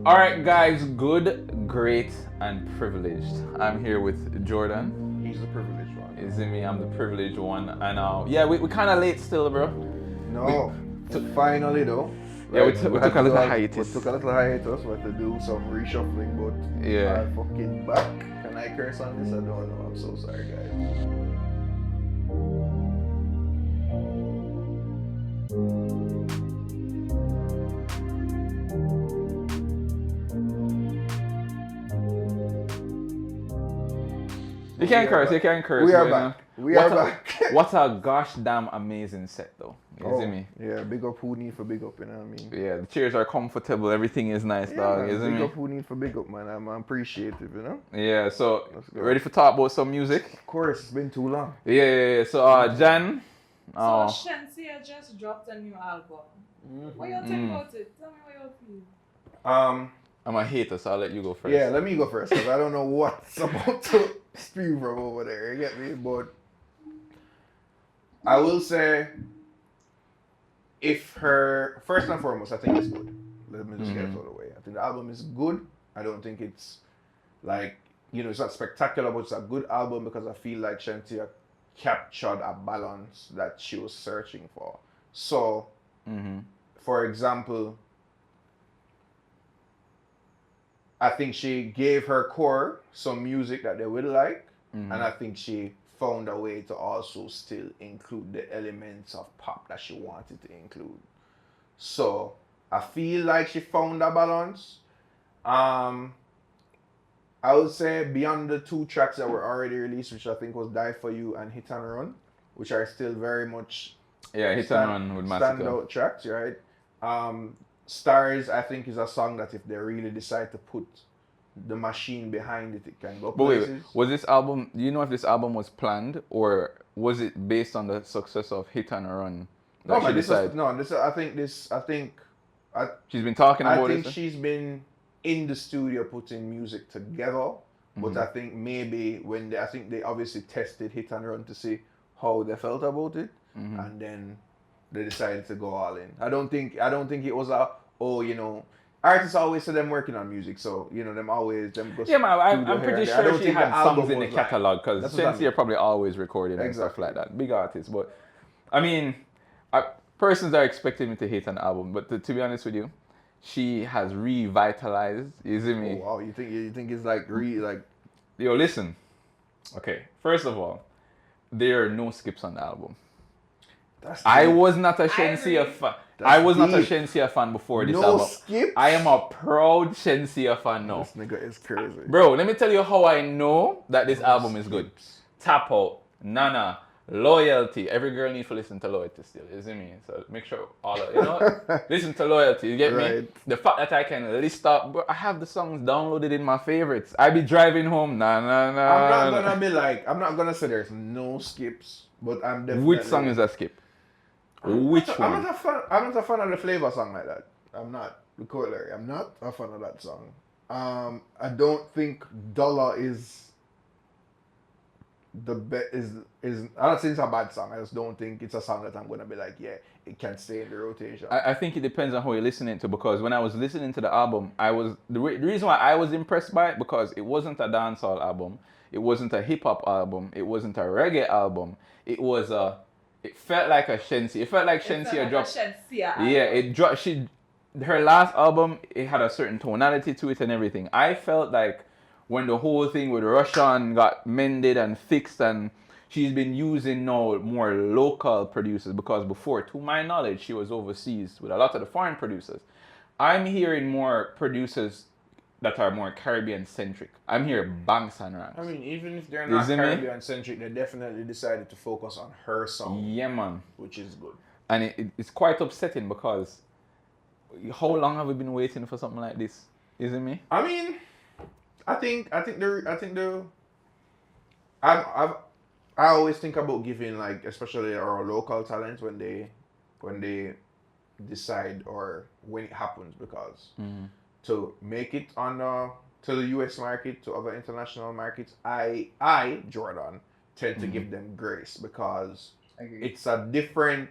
All right, guys, good, great, and privileged. I'm here with Jordan. He's the privileged one. Is it me? I'm the privileged one, and yeah, we kind of late still, bro. No, finally though. Yeah, we Like, took had a to little do hiatus. We took a little hiatus. We had to do some reshuffling, but we Yeah. are fucking back. Can I curse on this? I don't know. I'm so sorry, guys. You can't curse. You can't curse. We are but, back. We what are a, back. What a gosh damn amazing set, though. You see me? Yeah, big up who need for big up, you know what I mean? Yeah, the chairs are comfortable. Everything is nice, Yeah, dog. man, You see big me? up who need for big up, man. I'm appreciative, you know? Yeah. So Let's go. ready for talk about some music? Of course, it's been too long. Yeah. So Jan. So Shenseea just dropped a new album. What you think about it? Tell me what you feel. I'm a hater, so I'll let you go first. Yeah, let me go first because I don't know what's about to spew from over there. You get me? But I will say, if her first and foremost, I think it's good. Let me just get it out of the way. I think the album is good. I don't think it's like it's not spectacular, but it's a good album because I feel like Shenseea captured a balance that she was searching for. So, for example, I think she gave her core some music that they will like, and I think she found a way to also still include the elements of pop that she wanted to include. So I feel like she found a balance. I would say beyond the two tracks that were already released, which I think was Die For You and Hit and Run, which are still very much Hit and Run with Massacre. standout tracks, right? Stars, I think, is a song that if they really decide to put the machine behind it, it can go places. Wait, was this album? Do you know if this album was planned or was it based on the success of Hit and Run? No, man, I think She's been talking about I think it. she's been in the studio putting music together, but I think maybe I think they obviously tested Hit and Run to see how they felt about it, and then they decided to go all in. I don't think it was artists always say them working on music, so them go. Yeah, man, I'm pretty I sure don't she think had the album songs in the was like- catalog because That's what I Shenseea mean. probably always recording and stuff Exactly. like that. Big artists, but I mean, persons are expecting me to hate an album, but to be honest with you, she has revitalized. You see me? Oh, wow, you think it's like Yo, listen. Okay, first of all, there are no skips on the album. I was not a Shenseea fan. I was not a deep. Shenseea fan before this No album. skips? I am a proud Shenseea fan now. This nigga is crazy. Bro, let me tell you how I know that this album is good. Tap Out, Nana, Loyalty. Every girl needs to listen to Loyalty still, you see me? So make sure all of listen to Loyalty, you get me? Right. The fact that I can list up, bro, I have the songs downloaded in my favorites. I be driving home, I'm not gonna say there's no skips, but I'm definitely. Which song is a skip? Which one? I'm not a fan of the flavor song like that. I'm not. The corollary. I'm not a fan of that song. I don't think Dollar is the best. Is I'm not saying it's a bad song. I just don't think it's a song that I'm gonna be like, yeah, it can stay in the rotation. I think it depends on who you're listening to, because when I was listening to the album, the reason why I was impressed by it because it wasn't a dancehall album, it wasn't a hip hop album, it wasn't a reggae album. It felt like a Shenseea. It felt like Shenseea dropped. Yeah, it dropped. Her last album, it had a certain tonality to it and everything. I felt like when the whole thing with Russian got mended and fixed, and she's been using now more local producers, because before, to my knowledge, she was overseas with a lot of the foreign producers. I'm hearing more producers that are more Caribbean centric. I'm hearing Banks and Ranks. I mean, even if they're not Isn't it? Caribbean centric, they definitely decided to focus on her song, Yeah, man. which is good. And it's quite upsetting because how long have we been waiting for something like this? Isn't me? I mean, I always think about giving, like, especially our local talents when they decide or when it happens, because to make it on to the US market, to other international markets, I Jordan tend to give them grace, because it's a different.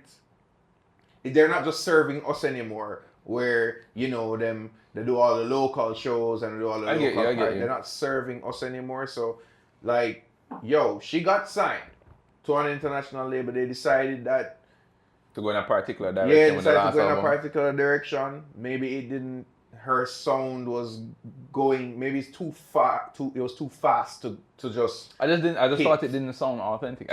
They're not just serving us anymore, where them they do all the local shows and they do all the I get you, local I get parties. you. They're not serving us anymore. So, like, yo, she got signed to an international label. They decided that To go in a particular yeah, direction with the decided to last go in a album. particular direction. Maybe it didn't. Her sound was going. Maybe it's too far. It was too fast to just I just hit. thought it didn't sound authentic.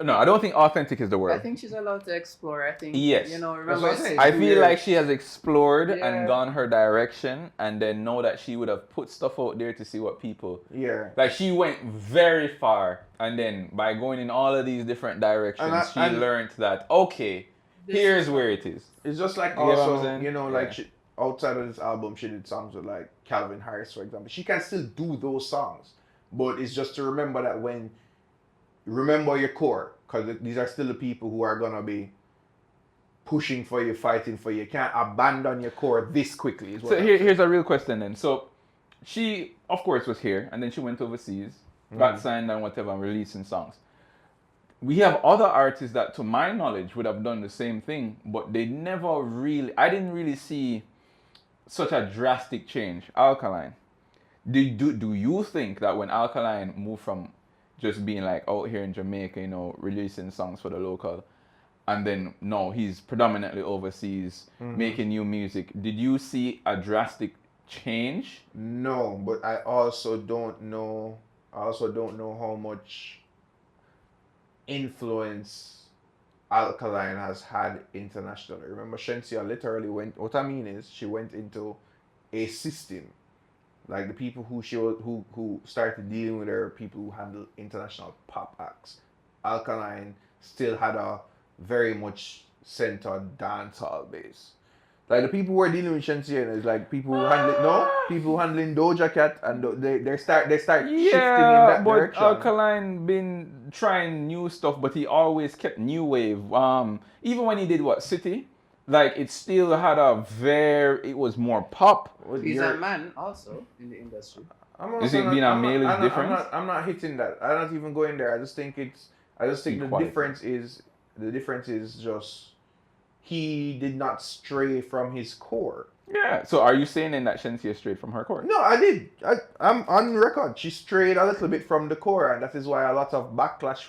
No, I don't think authentic is the word. I think she's allowed to explore. I think, Yes. you know, That's remember, what I'm saying. I 2 feel years. like she has explored Yeah. and gone her direction, and then know that she would have put stuff out there to see what people. Yeah. Like she went very far, and then by going in all of these different directions, she and- learned that okay, This here's is- where it is. It's just like You get what I'm also, saying? you know, like Yeah. she, outside of this album, she did songs with like Calvin Harris, for example. She can still do those songs, but it's just to remember that remember your core, because these are still the people who are gonna be pushing for you, fighting for you. You can't abandon your core this quickly. Is what So I'm here's a real question then. So she, of course, was here, and then she went overseas, got signed and whatever, and releasing songs. We have other artists that, to my knowledge, would have done the same thing, but they never really. I didn't really see such a drastic change. Alkaline. Do you think that when Alkaline moved from just being like out here in Jamaica, you know, releasing songs for the local, and then no, he's predominantly overseas making new music. Did you see a drastic change? No, but I also don't know. How much influence Alkaline has had internationally. Remember, Shenseea literally went. What I mean is, she went into a system. Like the people who started dealing with her, people who handle international pop acts. Alkaline still had a very much centered dancehall base. Like the people who are dealing with Shenseea is like people who people handling Doja Cat, and they start shifting in that but direction. Alkaline been trying new stuff, but he always kept new wave. Even when he did City, like it still had it was more pop. he's a man also in the industry. Is it being a male is different? I'm not hitting that. I'm not even going there. I just think Equality. the difference is just he did not stray from his core. Yeah. So are you saying then that Shenseea strayed from her core? No, I did. I'm on record. She strayed a little bit from the core, and that is why a lot of backlash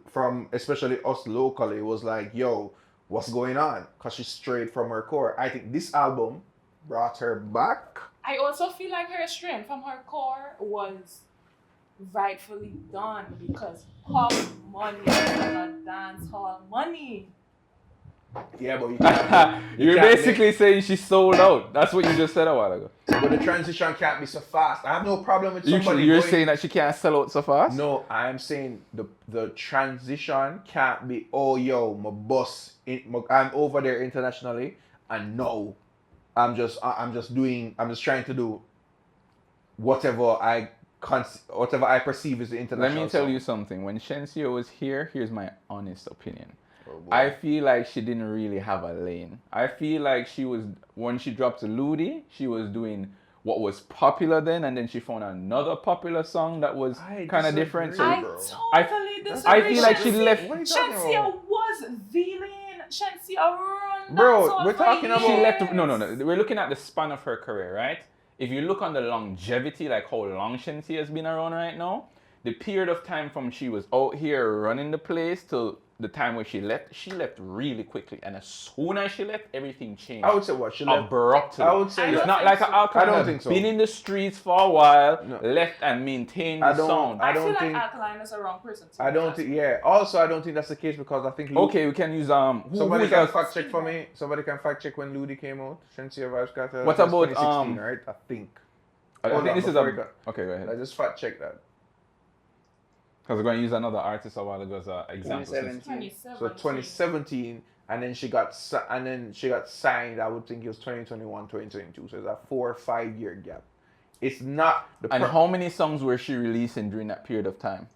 from especially us locally was like, yo, what's going on? Because she strayed from her core. I think this album brought her back. I also feel like her strength from her core was rightfully done because pop money is not dance hall money. Yeah, but you can't. You're can't basically saying she sold out. That's what you just said a while ago. But the transition can't be so fast. I have no problem with somebody You're going- saying that she can't sell out so fast? No, I'm saying the transition can't be, oh yo, my boss, I'm over there internationally, and no, I'm just trying to do whatever I perceive as the Let international. me tell song. you something. When Shenseea was here, here's my honest opinion. Oh, boy. I feel like she didn't really have a lane. I feel like when she dropped Ludi, she was doing what was popular then, and then she found another popular song that was I kind of disagree. different. So I bro. totally disagree. I feel like she Shenseea- left- What are you talking Shenseea about? was the lane. Shenseea run. Bro, dancehall we're for talking about- she years. left. No. We're looking at the span of her career, right? If you look on the longevity, like how long Shenseea has been around right now, the period of time from she was out here running the place till the time where she left really quickly. And as soon as she left, everything changed. I would say what she left. Abruptly. I would say I It's don't not think like so. an alkaline I don't that's think so. been in the streets for a while, No. left and maintained I the don't- sound. I feel don't like think- Alkaline is a wrong person. to I be don't honest. think. Yeah. Also, I don't think that's the case because I think. Okay, we can use Somebody who can else? fact check for me. Somebody can fact check when Ludi came out. Shenseea Vibes Cartel. What That was about, 2016, right? I think. I Hold think on, this is before you go. okay. Go I ahead. just fact check that. Because we're going to use another artist a while ago as an example. 2017. So 2017, and then she got signed. I would think it was 2021, 2022. So it's a 4 or 5 year gap. It's not the And how many songs were she releasing during that period of time?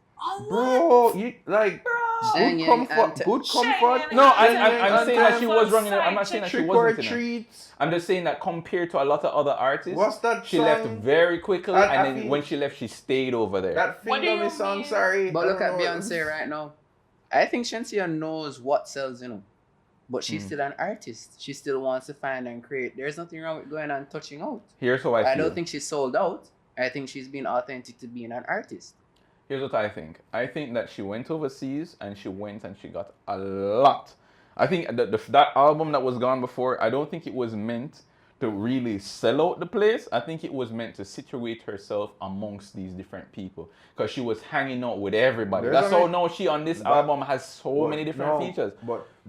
bro. You like good ShenYeng comfort. and Good comfort. ShenYeng No, and I'm saying that she was running. Side I'm not saying that she Trick or wasn't. in it. treat. I'm just saying that compared to a lot of other artists, What's that she song? left very quickly, I and then feel- when she left, she stayed over there. That What do Finger Me you song. mean? Sorry, But I look don't at know. Beyonce right now. I think Shenseea knows what sells, you know. but she's still an artist. She still wants to find and create. There's nothing wrong with going and touching out. Here's how I feel. I don't think she's sold out. I think she's being authentic to being an artist. Here's what I think. I think that she went overseas and she went and she got a lot. I think that album that was gone before, I don't think it was meant to really sell out the place. I think it was meant to situate herself amongst these different people because she was hanging out with everybody. That's how now she on this album has so many different features,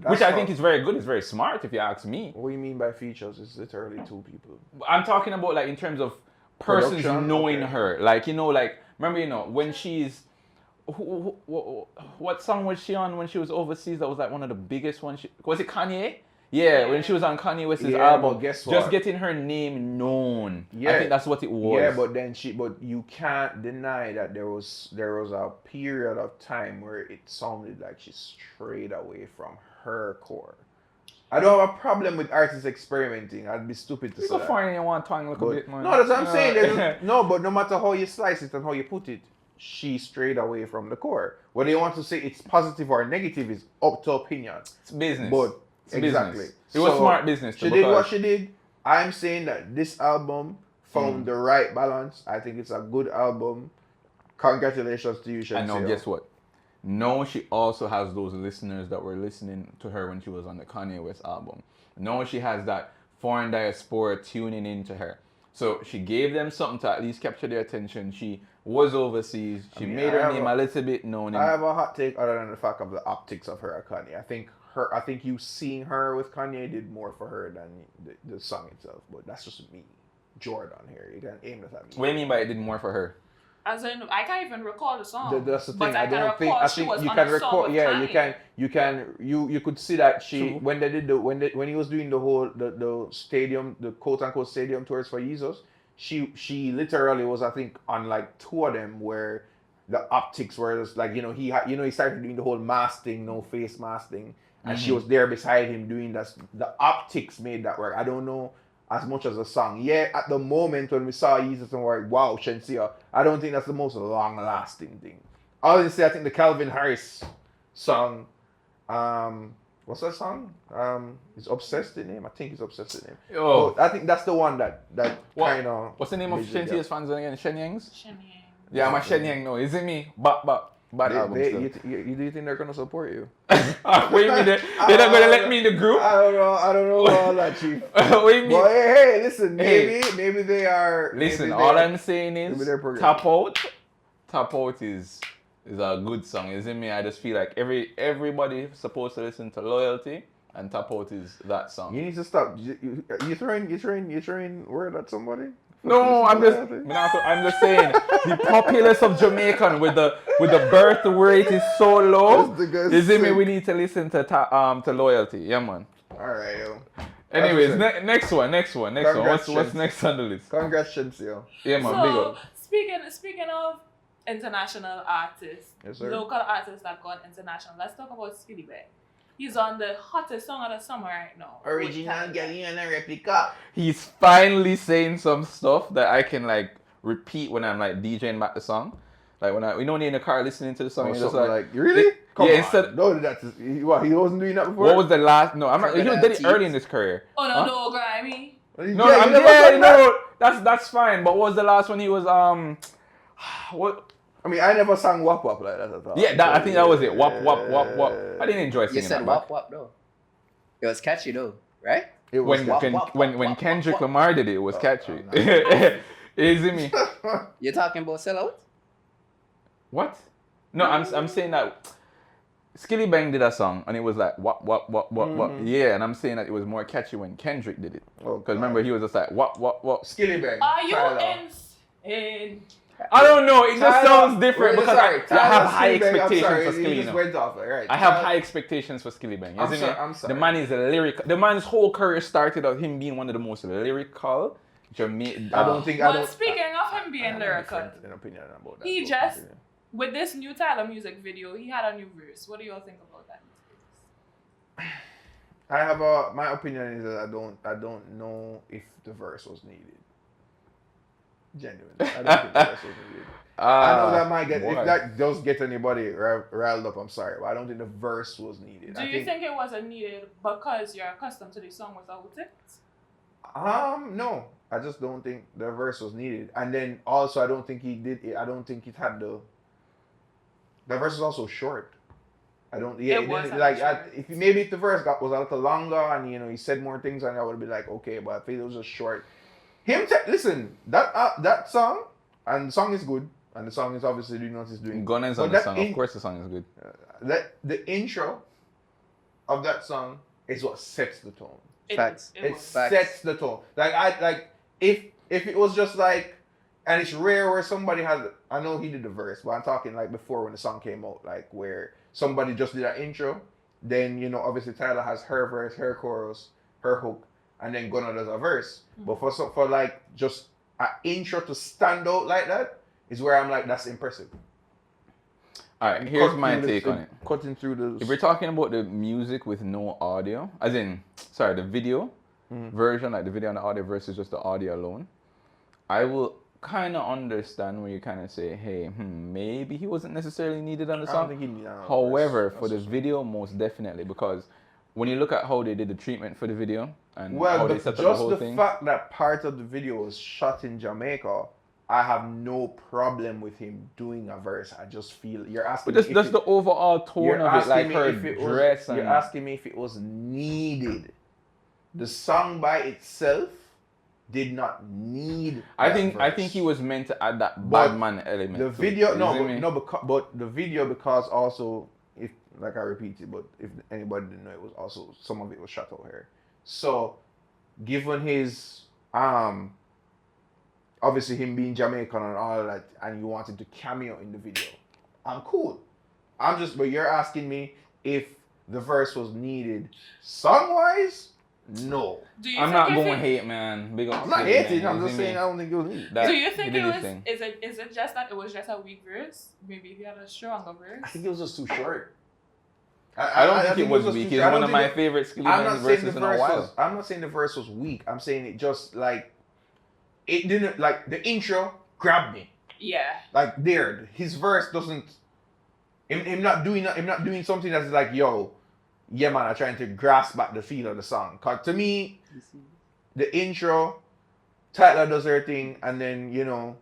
which I think is very good. It's very smart if you ask me. What do you mean by features? It's literally 2 people. I'm talking about like in terms of persons Production, knowing okay. her. Like, you know, like, remember, when she's... what song was she on when she was overseas that was like one of the biggest ones? Was it Kanye? Yeah, when she was on Kanye West's album. But guess just what? getting her name known. Yeah. I think that's what it was. Yeah, but you can't deny that there was a period of time where it sounded like she strayed away from her core. I don't have a problem with artists experimenting. I'd be stupid to say You that. go find you want tongue look a bit, man. No, that's what I'm saying. No, but no matter how you slice it and how you put it, she strayed away from the core. Whether you want to say it's positive or negative is up to opinion. It's business. But It's exactly. business. It was smart business. She did what she did. I'm saying that this album found the right balance. I think it's a good album. Congratulations to you, Shenseea. And now guess what? Now she also has those listeners that were listening to her when she was on the Kanye West album. Now she has that foreign diaspora tuning into her. So she gave them something to at least capture their attention. She was overseas. She made her name a little bit known. I have a hot take other than the fact of the optics of her and Kanye. I think you seeing her with Kanye did more for her than the song itself. But that's just me, Jordan here. You can aim this at me. What do you mean by it did more for her? As in, I can't even recall the song. That's the thing. But I don't think. I think you can record. Yeah, you can. You could see that she when they did when he was doing the whole the stadium, the quote unquote stadium tours for Jesus. She literally was, I think, on like 2 of them where the optics were just like, he started doing the whole mask thing, no face mask thing, and she was there beside him doing that. The optics made that work. I don't know as much as the song. Yeah, at the moment when we saw Jesus and we're like, wow, Shenseea, I don't think that's the most long-lasting thing. Obviously, I think the Calvin Harris song, what's that song? Is Obsessed the name? I think it's Obsessed the name. Oh, I think that's the one that kind of... What's the name of Shenseea's fans again? ShenYeng's? ShenYeng. Yeah, my ShenYeng, no. Is it me? Bad album still. You think they're going to support you? What do you mean? They're not going to let me in the group? I don't know all that, Chief. What do you mean? But hey, listen, maybe they are... Listen, maybe all I'm saying is, maybe they're progressive. Top Out is a good song, isn't me? I just feel like everybody supposed to listen to Loyalty, and Top Out is that song. You need to stop. You throwing word at somebody? No, I'm just saying the populace of Jamaican with the birth rate is so low. Isn't me? We need to listen to Loyalty. Yeah, man. All right, yo. Anyways, next one. What's next on the list? Congrats, Shenseea. Yeah, man. So, Big up. speaking of international artists, Yes, sir. local artists that gone international, let's talk about Skilly Bang. He's on the hottest song of the summer right now. Original Galleon and replica. He's finally saying some stuff that I can like repeat when I'm like DJing back the song. Like when we don't need in the car listening to the song. You're just like really? Come yeah, on. instead. No, he wasn't doing that before. What was the last? No, I'm not. He did it early in his career. Oh no, Huh? no, Grammy. No, that's fine. But what was the last one? He was what? I mean, I never sang Wap Wap like that at all. Yeah, I think that was it. Wap wap wap wap. I didn't enjoy You singing said that. wap wap though. It was catchy though, right? It was When Kendrick Lamar did it, it was catchy. Is it me? You're talking about Sellout? What? No, I'm saying that Skilly Bang did a song and it was like wap wap wap wap wap. Yeah, and I'm saying that it was more catchy when Kendrick did it. Because remember he was just like wap wap wap. Skilly Bang. Are you insane? I don't know. It just sounds different Wait, because sorry, I have high Skilly Bang, I'm expectations sorry, for he Skilly. just went off, right? I have high expectations for Skilly Bang. Isn't it? I'm sorry. The man is a lyrical. The man's whole career started of him being one of the most lyrical Jamaican. I don't think. Well, speaking of him being lyrical, An opinion about that. he just with this new Tyler music video, he had a new verse. What do you all think about that? I have my opinion is that I don't know if the verse was needed. Genuinely. I don't think the verse was needed. I know that might get, boy. if that does get anybody riled up, I'm sorry, but I don't think the verse was needed. Do you think it wasn't needed because you're accustomed to the song without it? No. I just don't think the verse was needed. And then also, I don't think he did it. I don't think it had the verse is also short. I don't, yeah, It was like, short. if the verse was a little longer and, you know, he said more things, and I would be like, okay, but I think it was just short. Listen, that song, and the song is good, and the song is obviously doing what it's doing. Gunna is on the song. Of course, the song is good. The intro of that song is what sets the tone. Facts. It sets the tone. If it was just like, and it's rare where somebody has, I know he did the verse, but I'm talking like before when the song came out, like where somebody just did that intro, then, you know, obviously Tyler has her verse, her chorus, her hook, and then Gunna does a verse. But for like just an intro to stand out like that is where I'm like, that's impressive. All right, here's my take on it. Cutting through the. If we're talking about the music with no audio, as in, sorry, the video version, like the video and the audio versus just the audio alone, I will kind of understand where you kind of say, hey, maybe he wasn't necessarily needed on the I song. don't think he needed on the However, verse. for the video, most definitely, because when you look at how they did the treatment for the video and Well, how they set up the just whole the thing. fact that part of the video was shot in Jamaica, I have no problem with him doing a verse. I just feel you're asking. But that's the overall tone of it, like her dress. You're asking me if it was needed. The song by itself did not need. I that think he was meant to add that But bad man element. The to video, it, but the video, because also, if like I repeated, but if anybody didn't know, it was also some of it was shot out here. So, given his obviously him being Jamaican and all that, and you wanted to cameo in the video, I'm cool. But you're asking me if the verse was needed song wise. No. I'm not going to hate, man. Big up I'm not to you, hating. man. I'm You just see saying me? I don't think it was needed. That- Do you he think did it his was? thing. Is it just that it was just a weak verse? Maybe if you had a stronger verse. I think it was just too short. I don't think it was just weak. too It's short. I one don't of think my it- favorite Skilly I'm Bang not saying the verses in a verse while. was. I'm not saying the verse was weak. I'm saying it just like it didn't, like the intro grabbed me. Yeah. Like there, his verse doesn't. Him not doing something that's like, yo, yeah man, I'm trying to grasp back the feel of the song. Cause to me, the intro, Tyler does her thing, and then, you know,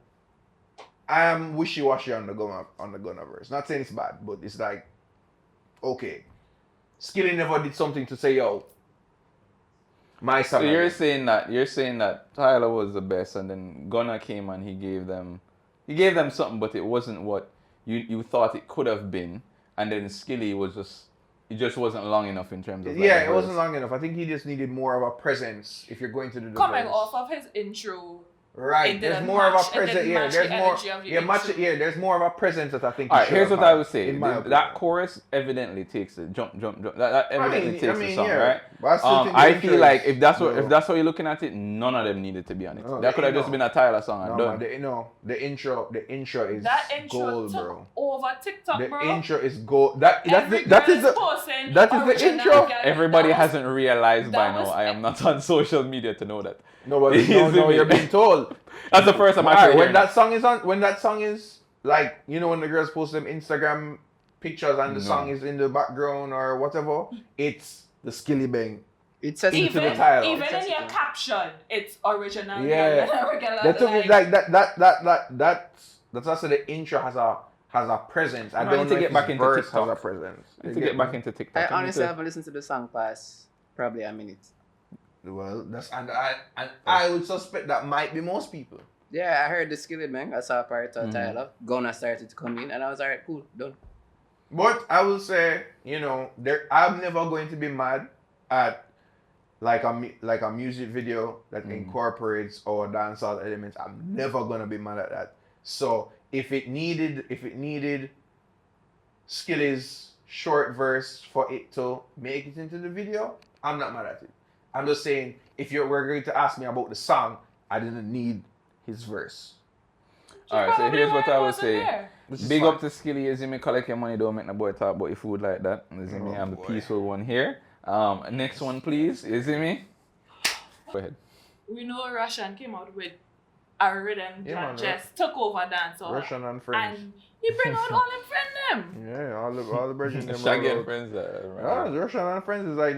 I am wishy-washy on the Gunna verse. Not saying it's bad, but it's like, okay, Skilly never did something to say, yo, my song. So you're saying that Tyler was the best, and then Gunna came and he gave them something, but it wasn't what you thought it could have been, and then Skilly it just wasn't long enough in terms of. Yeah, it wasn't long enough. I think he just needed more of a presence if you're going to do the Coming verse. off of his intro. Right, It there's didn't more of match- a it presence. didn't Yeah, match there's the more. energy of the Yeah, intro. there's more of a presence that I think. All right, should here's have what I had, would say. in my That opinion. chorus evidently takes the jump. That evidently takes the song, yeah, right? but I still think the I intro feel like is- if that's no. what you're looking at it, none of them needed to be on it. No, That could have just no. been a Tyler song and No, done. man, the intro is That intro gold, took bro. over TikTok, The bro. intro is gold. That is the posting that is the original intro? girl. Everybody That was- hasn't realized by that was- now. I am not on social media to know that. no, but You see me? you're being told. That's the first time I Alright, heard when that song is on, when that song is like, you know, when the girls post them Instagram pictures and the No. song is in the background or whatever, it's the Skilly Bang. It says Into Even, the title. even in your caption, it's original. Yeah. Regular, That took me like that's also the intro has a presence. I Man, don't need to know get if back his into verse TikTok. has a presence. to get back into TikTok. I need honestly to- haven't listened to the song past probably a minute. Well, that's and I would suspect that might be most people. Yeah, I heard the Skilly Bang. I saw part of Tyler. Gunna started to come in, and I was alright, cool, done. But I will say, you know, I'm never going to be mad at like a music video that incorporates our dancehall elements. I'm never gonna be mad at that. So if it needed Skilly's short verse for it to make it into the video, I'm not mad at it. I'm just saying, if you were going to ask me about the song, I didn't need his verse. Alright, so here's what I would say. There. Which is Big fine. up to Skilly, you see me, collect your money, don't make no boy talk about your food like that. You see me, Oh, I'm the boy. peaceful one here. Next one, please. You see me? Go ahead. We know Russian came out with a rhythm Yeah, that man, just took over dancehall. Russian and French. And he bring out all them friend them. Yeah, all the brethren them Shaggy roll and out. friends. Yeah, the Russian and Friends is like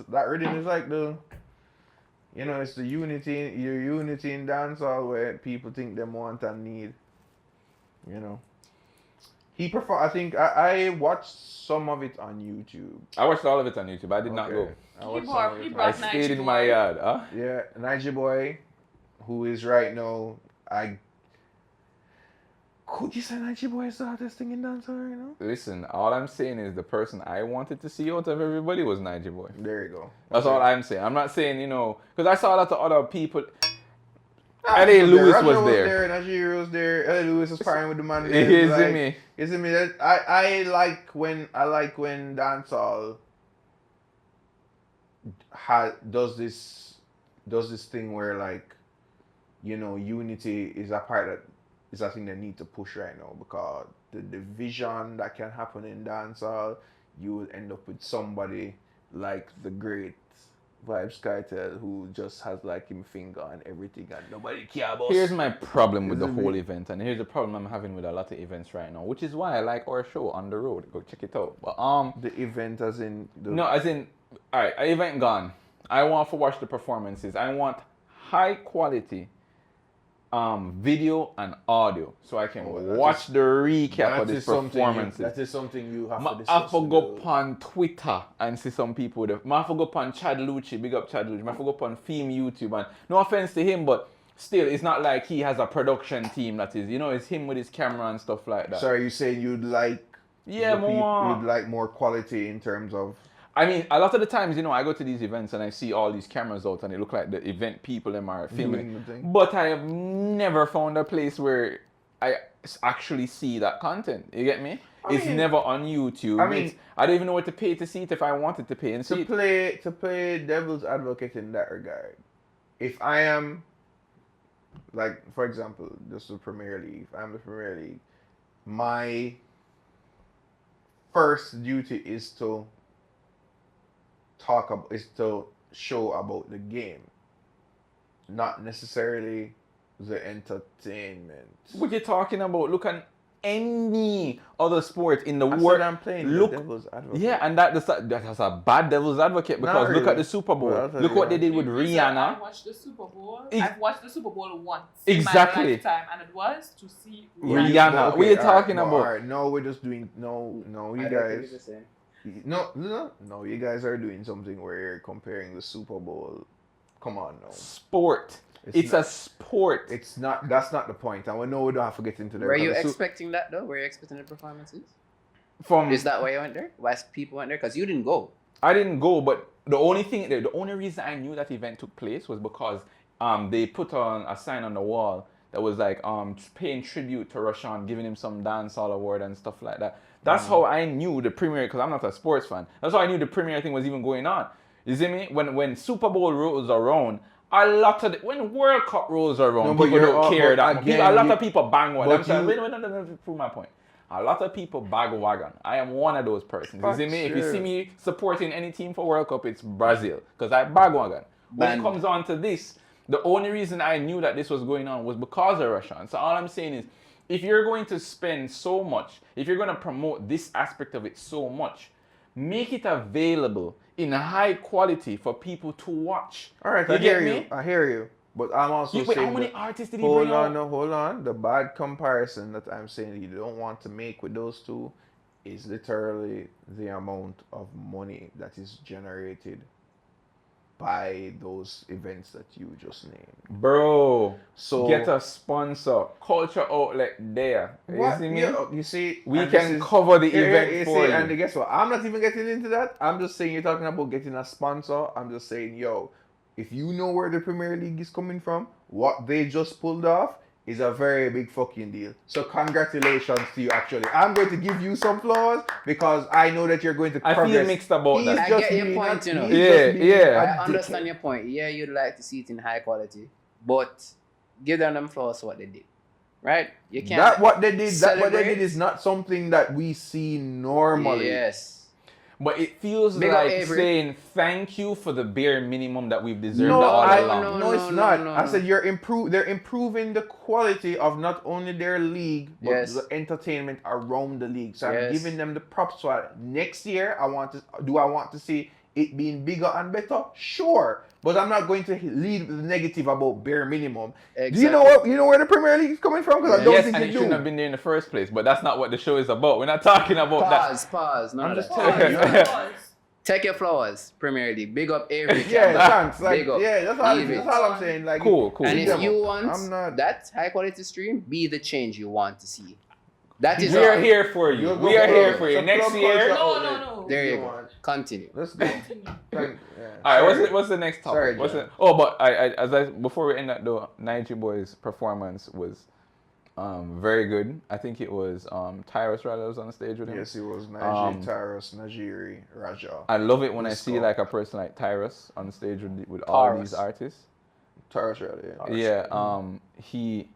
that rhythm is like the, it's the your unity in dancehall where people think them want and need. He prefer. I think I watched some of it on YouTube. I watched all of it on YouTube. I did not go. I watched some of He it. I brought stayed in Nige my Boy. yard. Huh? Yeah, Nige Boy, who is right now, could you say Nige Boy is the hottest thing in dancehall right now? Listen, all I'm saying is the person I wanted to see out of everybody was Nige Boy. There you go. That's all I'm saying. I'm not saying, because I saw a lot of other people. Nah, L.A. Lewis Roger was there. Nigeria was there. L.A. Lewis was partying with the man. You see me? You see me? I like when dancehall does this thing where unity is a part that is a thing they need to push right now, because the division that can happen in dancehall, you will end up with somebody like the great Vibes Cartel who just has him finger on everything and nobody care about. Here's my problem with the Isn't whole it? event, and here's the problem I'm having with a lot of events right now, which is why I like our show On The Road. Go check it out. But The event as in no, as in, alright, an event gone. I want to watch the performances. I want high quality video and audio so I can watch the recap of these performances. That is something you have to I discuss. forgot upon Twitter and see some people with it. I forgot upon Chad Lucci, big up Chad Lucci. I forgot upon Theme YouTube, and no offense to him, but still, it's not like he has a production team that is, it's him with his camera and stuff like that. Sorry, you saying you'd like more. you'd like more quality in terms of. I mean, a lot of the times, I go to these events and I see all these cameras out and it look like the event people them are filming. Doing the thing. But I have never found a place where I actually see that content. You get me? It's never on YouTube. I don't even know what to pay to see it if I wanted to pay and see it. To play devil's advocate in that regard, if I am, for example, just the Premier League, if I'm the Premier League, my first duty is to show about the game, not necessarily the entertainment. What you talking about? Look at any other sport in the I world. said I'm playing Look, the devil's advocate. yeah, and that's a bad devil's advocate, because look at the Super Bowl. Well, look what they did with I Rihanna. watched the Super Bowl. I've watched the Super Bowl once Exactly. in my lifetime, and it was to see Rihanna. Okay, What are you talking alright, about? Alright, no, we're just doing no. You guys. No, you guys are doing something where you're comparing the Super Bowl. Come on, no. Sport. It's a sport. It's not. That's not the point. And we know we don't have to get into that. Were you expecting that though? Were you expecting the performances? From Is that why you went there? Why people went there? Because you didn't go. I didn't go, but the only reason I knew that event took place was because they put on a sign on the wall that was paying tribute to Rashawn, giving him some dancehall award and stuff like that. That's how I knew the premiere, because I'm not a sports fan. That's how I knew the premiere thing was even going on. You see me? When Super Bowl rolls around, when World Cup rolls around, people don't care that much. A lot of people bang wagon. Wait, prove my point. A lot of people bag wagon. I am one of those persons. You see me? If you see me supporting any team for World Cup, it's Brazil, because I bag wagon. When it comes on to this, the only reason I knew that this was going on was because of Rashawn. So all I'm saying is, if you're going to spend so much, if you're going to promote this aspect of it so much, make it available in high quality for people to watch. All right, I hear you. But I'm also saying. How many artists did he bring out? Hold on. The bad comparison that I'm saying you don't want to make with those two is literally the amount of money that is generated by those events that you just named. Bro, so get a sponsor. Culture Outlet there. What? You see me? Yeah, you see, we can cover the event for you. And guess what? I'm not even getting into that. I'm just saying, you're talking about getting a sponsor. I'm just saying, if you know where the Premier League is coming from, what they just pulled off is a very big fucking deal. So congratulations to you, actually. I'm going to give you some flowers because I know that you're going to progress. I feel mixed about that. I get your point, you know. Yeah. I understand your point. Yeah, you'd like to see it in high quality, but give them flowers for what they did. Right? You can't. What they did is not something that we see normally. Yes. But it feels Big up like Avery. saying thank you for the bare minimum that we've deserved No, all I along. no, it's not. no, I no. said they're improving the quality of not only their league but Yes. the entertainment around the league. So I'm Yes. giving them the props for it. Next year I want to see it being bigger and better? Sure. But I'm not going to lead with the negative about bare minimum. Do you know Exactly. you know where the Premier League is coming from? Because I don't Yes, think and you it do. shouldn't have been there in the first place. But that's not what the show is about. We're not talking about that. Pause. None I'm of just that. telling you. Pause. Take your flowers, Premier League. Big up Avery. Yeah, Campbell. thanks. Like, Big up. yeah, that's all, Leave it. that's all I'm saying. Like, Cool. And Leave if them you up. want I'm not. that high quality stream, be the change you want to see. That is We all. are here for you. You're We are going- here for you. Some Next club year. culture No, outlet. no. There you You go. want. Continue. Let's go. Continue. All right, Sorry. what's the next topic? Sorry, What's John. it? Oh, but before we end that though, Nige Boy's performance was very good. I think it was Tyrus rather was on the stage with him. Yes, it was Tyrus, Najiri, Raja. I love it when I Let's see go. like a person like Tyrus on stage with all Tyrus. these artists. Tyrus, yeah. Yeah, he.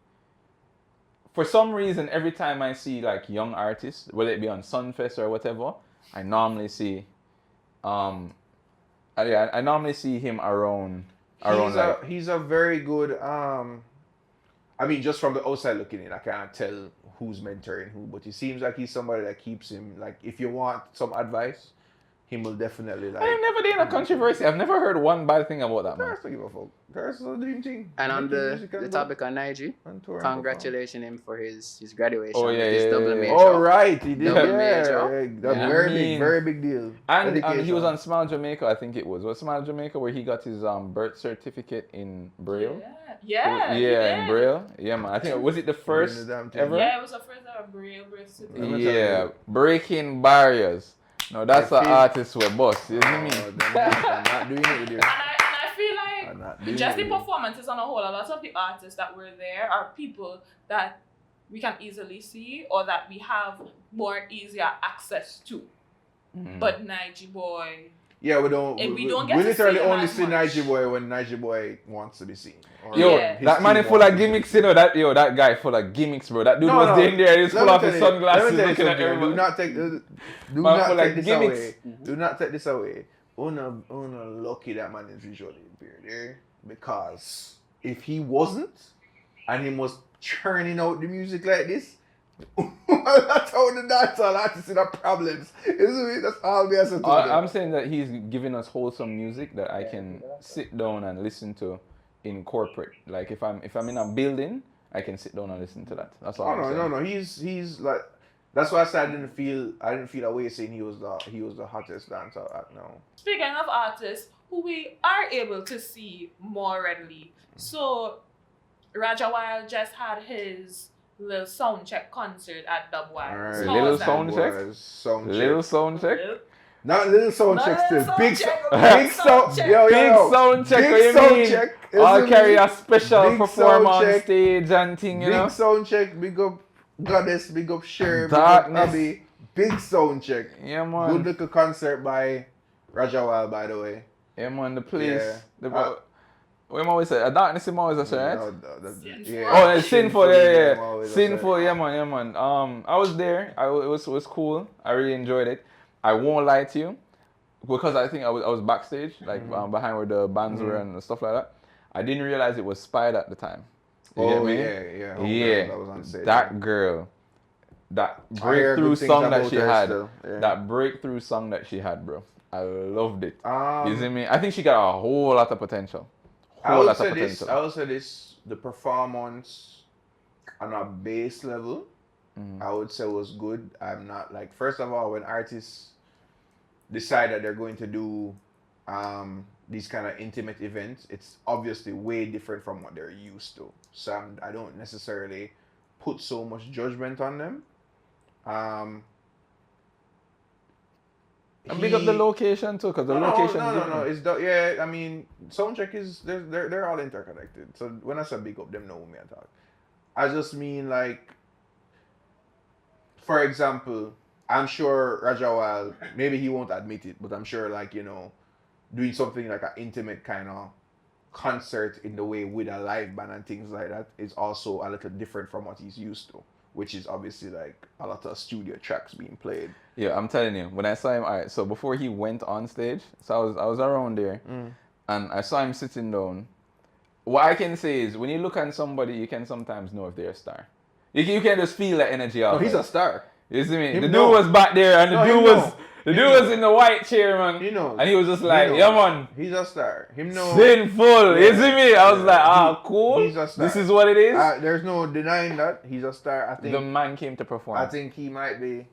For some reason, every time I see like young artists, whether it be on Sunfest or whatever, I normally see, I normally see him around. He's a very good. I mean, just from the outside looking in, I can't tell who's mentoring who, but he seems like he's somebody that keeps him. Like, if you want some advice, he will definitely like. I never did a controversy. I've never heard one bad thing about that man. Tyrus don't give a fuck. Tyrus is a dream team. And on Making music the and topic on Nige, go and tour and congratulations him for his graduation. Oh, with yeah, his yeah, double yeah. major. perform. Oh right, he did. Double Yeah, major. that's Yeah. very big deal. And he Dedication. was on Smile Jamaica, I think it was. Was Smile Jamaica where he got his birth certificate in Braille? Yeah. he in did. Braille. Yeah, man. I think was it the first the damn thing. ever? Yeah, it was the first ever Braille certificate. Let me tell Yeah, you. breaking barriers. No, that's I an feel- artist with boss. You see me? I'm not doing it with you. And I feel I'm like not doing just it the with you. performances on a whole, a lot of the artists that were there are people that we can easily see or that we have more easier access to. Mm. But Nige Boy, Yeah, we don't. And We, we don't we get to literally see him only as see much. Nige Boy when Nige Boy wants to be seen. Or Yo, Yeah. his that man team is full wants of to be gimmicks, seen. you know. That guy full of gimmicks, bro. That dude No, was no. in there. He's Let full me of tell his you- sunglasses, let me tell you looking at something. everyone. Do not take Man full of this gimmicks. away. Do not take this away. Una lucky that man is visually impaired, eh? Because if he wasn't, and he was churning out the music like this, that's how the dancehall artists have problems. Isn't it? That's all we have to do. I'm saying that he's giving us wholesome music that I can sit down and listen to in corporate. Like if I'm in a building, I can sit down and listen to that. That's all. Oh, I'm saying. no. He's like. That's why I said I didn't feel away saying he was the hottest dancer act now. speaking of artists who we are able to see more readily, so Raja Wild just had his little sound check concert at Dubwise. Alright. How Little was that? sound check? Little sound check. Not little sound Not check little still. sound Big check, big sound check. yo, Big sound check, Big what you sound mean? check. I'll isn't carry it? a special Big performer sound on check. stage and thing, you Big know. sound check. Big up Goddess. Big up Cher. Big Darkness. up Abby. Big sound check. Yeah, Good man. little concert by Raja Wild, by the way. Yeah, man. The place. Yeah. What am I always say? A darkness him always say, right? Sinful. Oh, it's sinful, yeah. always Sinful, say. yeah, man. I was there. It was cool. I really enjoyed it. I won't lie to you, because I think I was backstage, like behind where the bands were and stuff like that. I didn't realize it was Spider at the time. You get Oh me? yeah. Oh, Yeah. That was on stage. That girl, that I hear breakthrough good things song that about she her had, still, yeah. that breakthrough song that she had, bro. I loved it. You see Um, me? I think she got a whole lot of potential. I Whole would lot of say this. potential. I would say this. The performance on a base level, I would say was good. I'm not like, first of all, when artists decide that they're going to do these kind of intimate events, it's obviously way different from what they're used to. So I don't necessarily put so much judgment on them. And big up the location too, because the location. No. It's yeah. I mean, soundcheck is they're all interconnected. So when I say big up, them know me I talk. I just mean like, for example, I'm sure Raja Wild, maybe he won't admit it, but I'm sure like doing something like an intimate kind of concert in the way with a live band and things like that is also a little different from what he's used to. which is obviously like a lot of studio tracks being played. Yeah, I'm telling you, when I saw him, alright, so before he went on stage, so I was around there, and I saw him sitting down. What I can say is, when you look at somebody, you can sometimes know if they're a star. You can just feel the energy Oh, off. he's a star. You see me? Him The dude know. was back there, and No, the him dude know. was in the white chair, man. He knows. And he was just He like, knows. yeah, man. He's a star. Him know. Sinful. You Yeah. see me? I was like, cool. He's a star. This is what it is. There's no denying that he's a star. I think The man came to perform. I think he might be.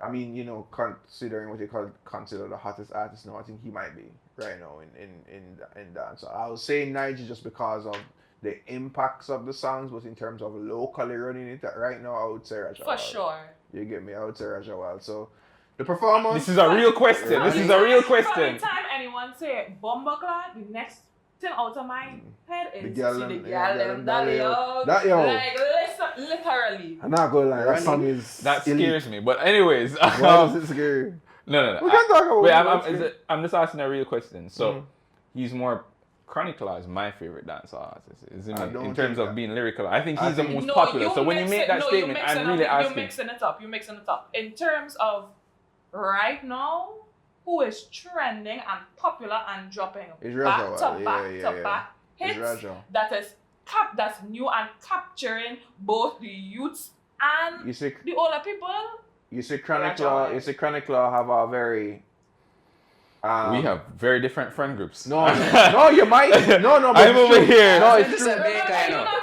I mean, considering what you consider the hottest artist now, I think he might be right now in dance. So I was saying Nigel just because of the impacts of the songs, but in terms of locally running it right now, I would say Raja For Wild. sure. You get me? I would say Raja Wild. So the performance. This is a real question. This is a real From question. the time anyone say Bumbleclad, the next thing out of my head is The girl see them- the yeah, girl them that daddy yo. out. That yo. Like literally. I'm not gonna lie, that Running. song is. That elite. scares me. But anyways, Why does it scare you? no. We can talk about Wait, it. I'm just asking a real question. So Mhm. he's more. Chronicle is my favorite dancehall artist, isn't I it? don't In terms think of that. being lyrical, I think I he's the think- most popular. So when you make that statement, I'm really You're asking. mixing it up. You're mixing it up. In terms of right now, who is trending and popular and dropping It's back Raja to Wild. back Yeah. to back It's hits Raja. that's new and capturing both the youths and You see, the older people. Chronic Raja Law. Wild. You see, Chronic Law have a very. We have very different friend groups. No, you might. No, but I'm it's over true. here. No, It's it's a true. baker, you know. Baker.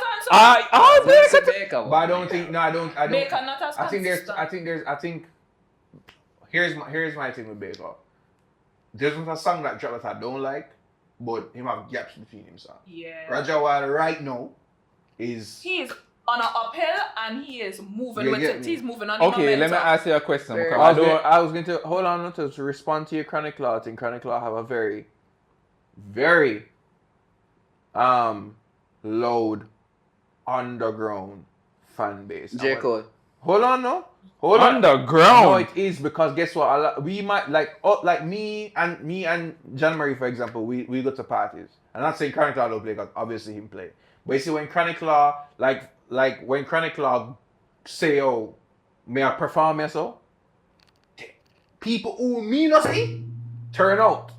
It's a baker. But I don't think. No, I don't. Baker not as I think consistent. Here's my thing with Baker. There's not a song that dropped that I don't like, but him have gaps between him song. Yeah. Raja Wild right now is. He is on an uphill and he is moving You with get it. me? He's moving on the Okay, let me momentum. ask you a question. Fair. because I was going to hold on to respond to your Chronic Law. I think Chronic Law have a very, very loud underground fan base. J. Cole. Hold on, no. Hold on. Underground. No, it is because guess what? We might like me and John Marie, for example. We go to parties. I'm not saying Chronic Law don't play because obviously him play. But you see when Chronic Law like when Chronic Law say, "Oh, may I perform here?" So people who me not see turn out.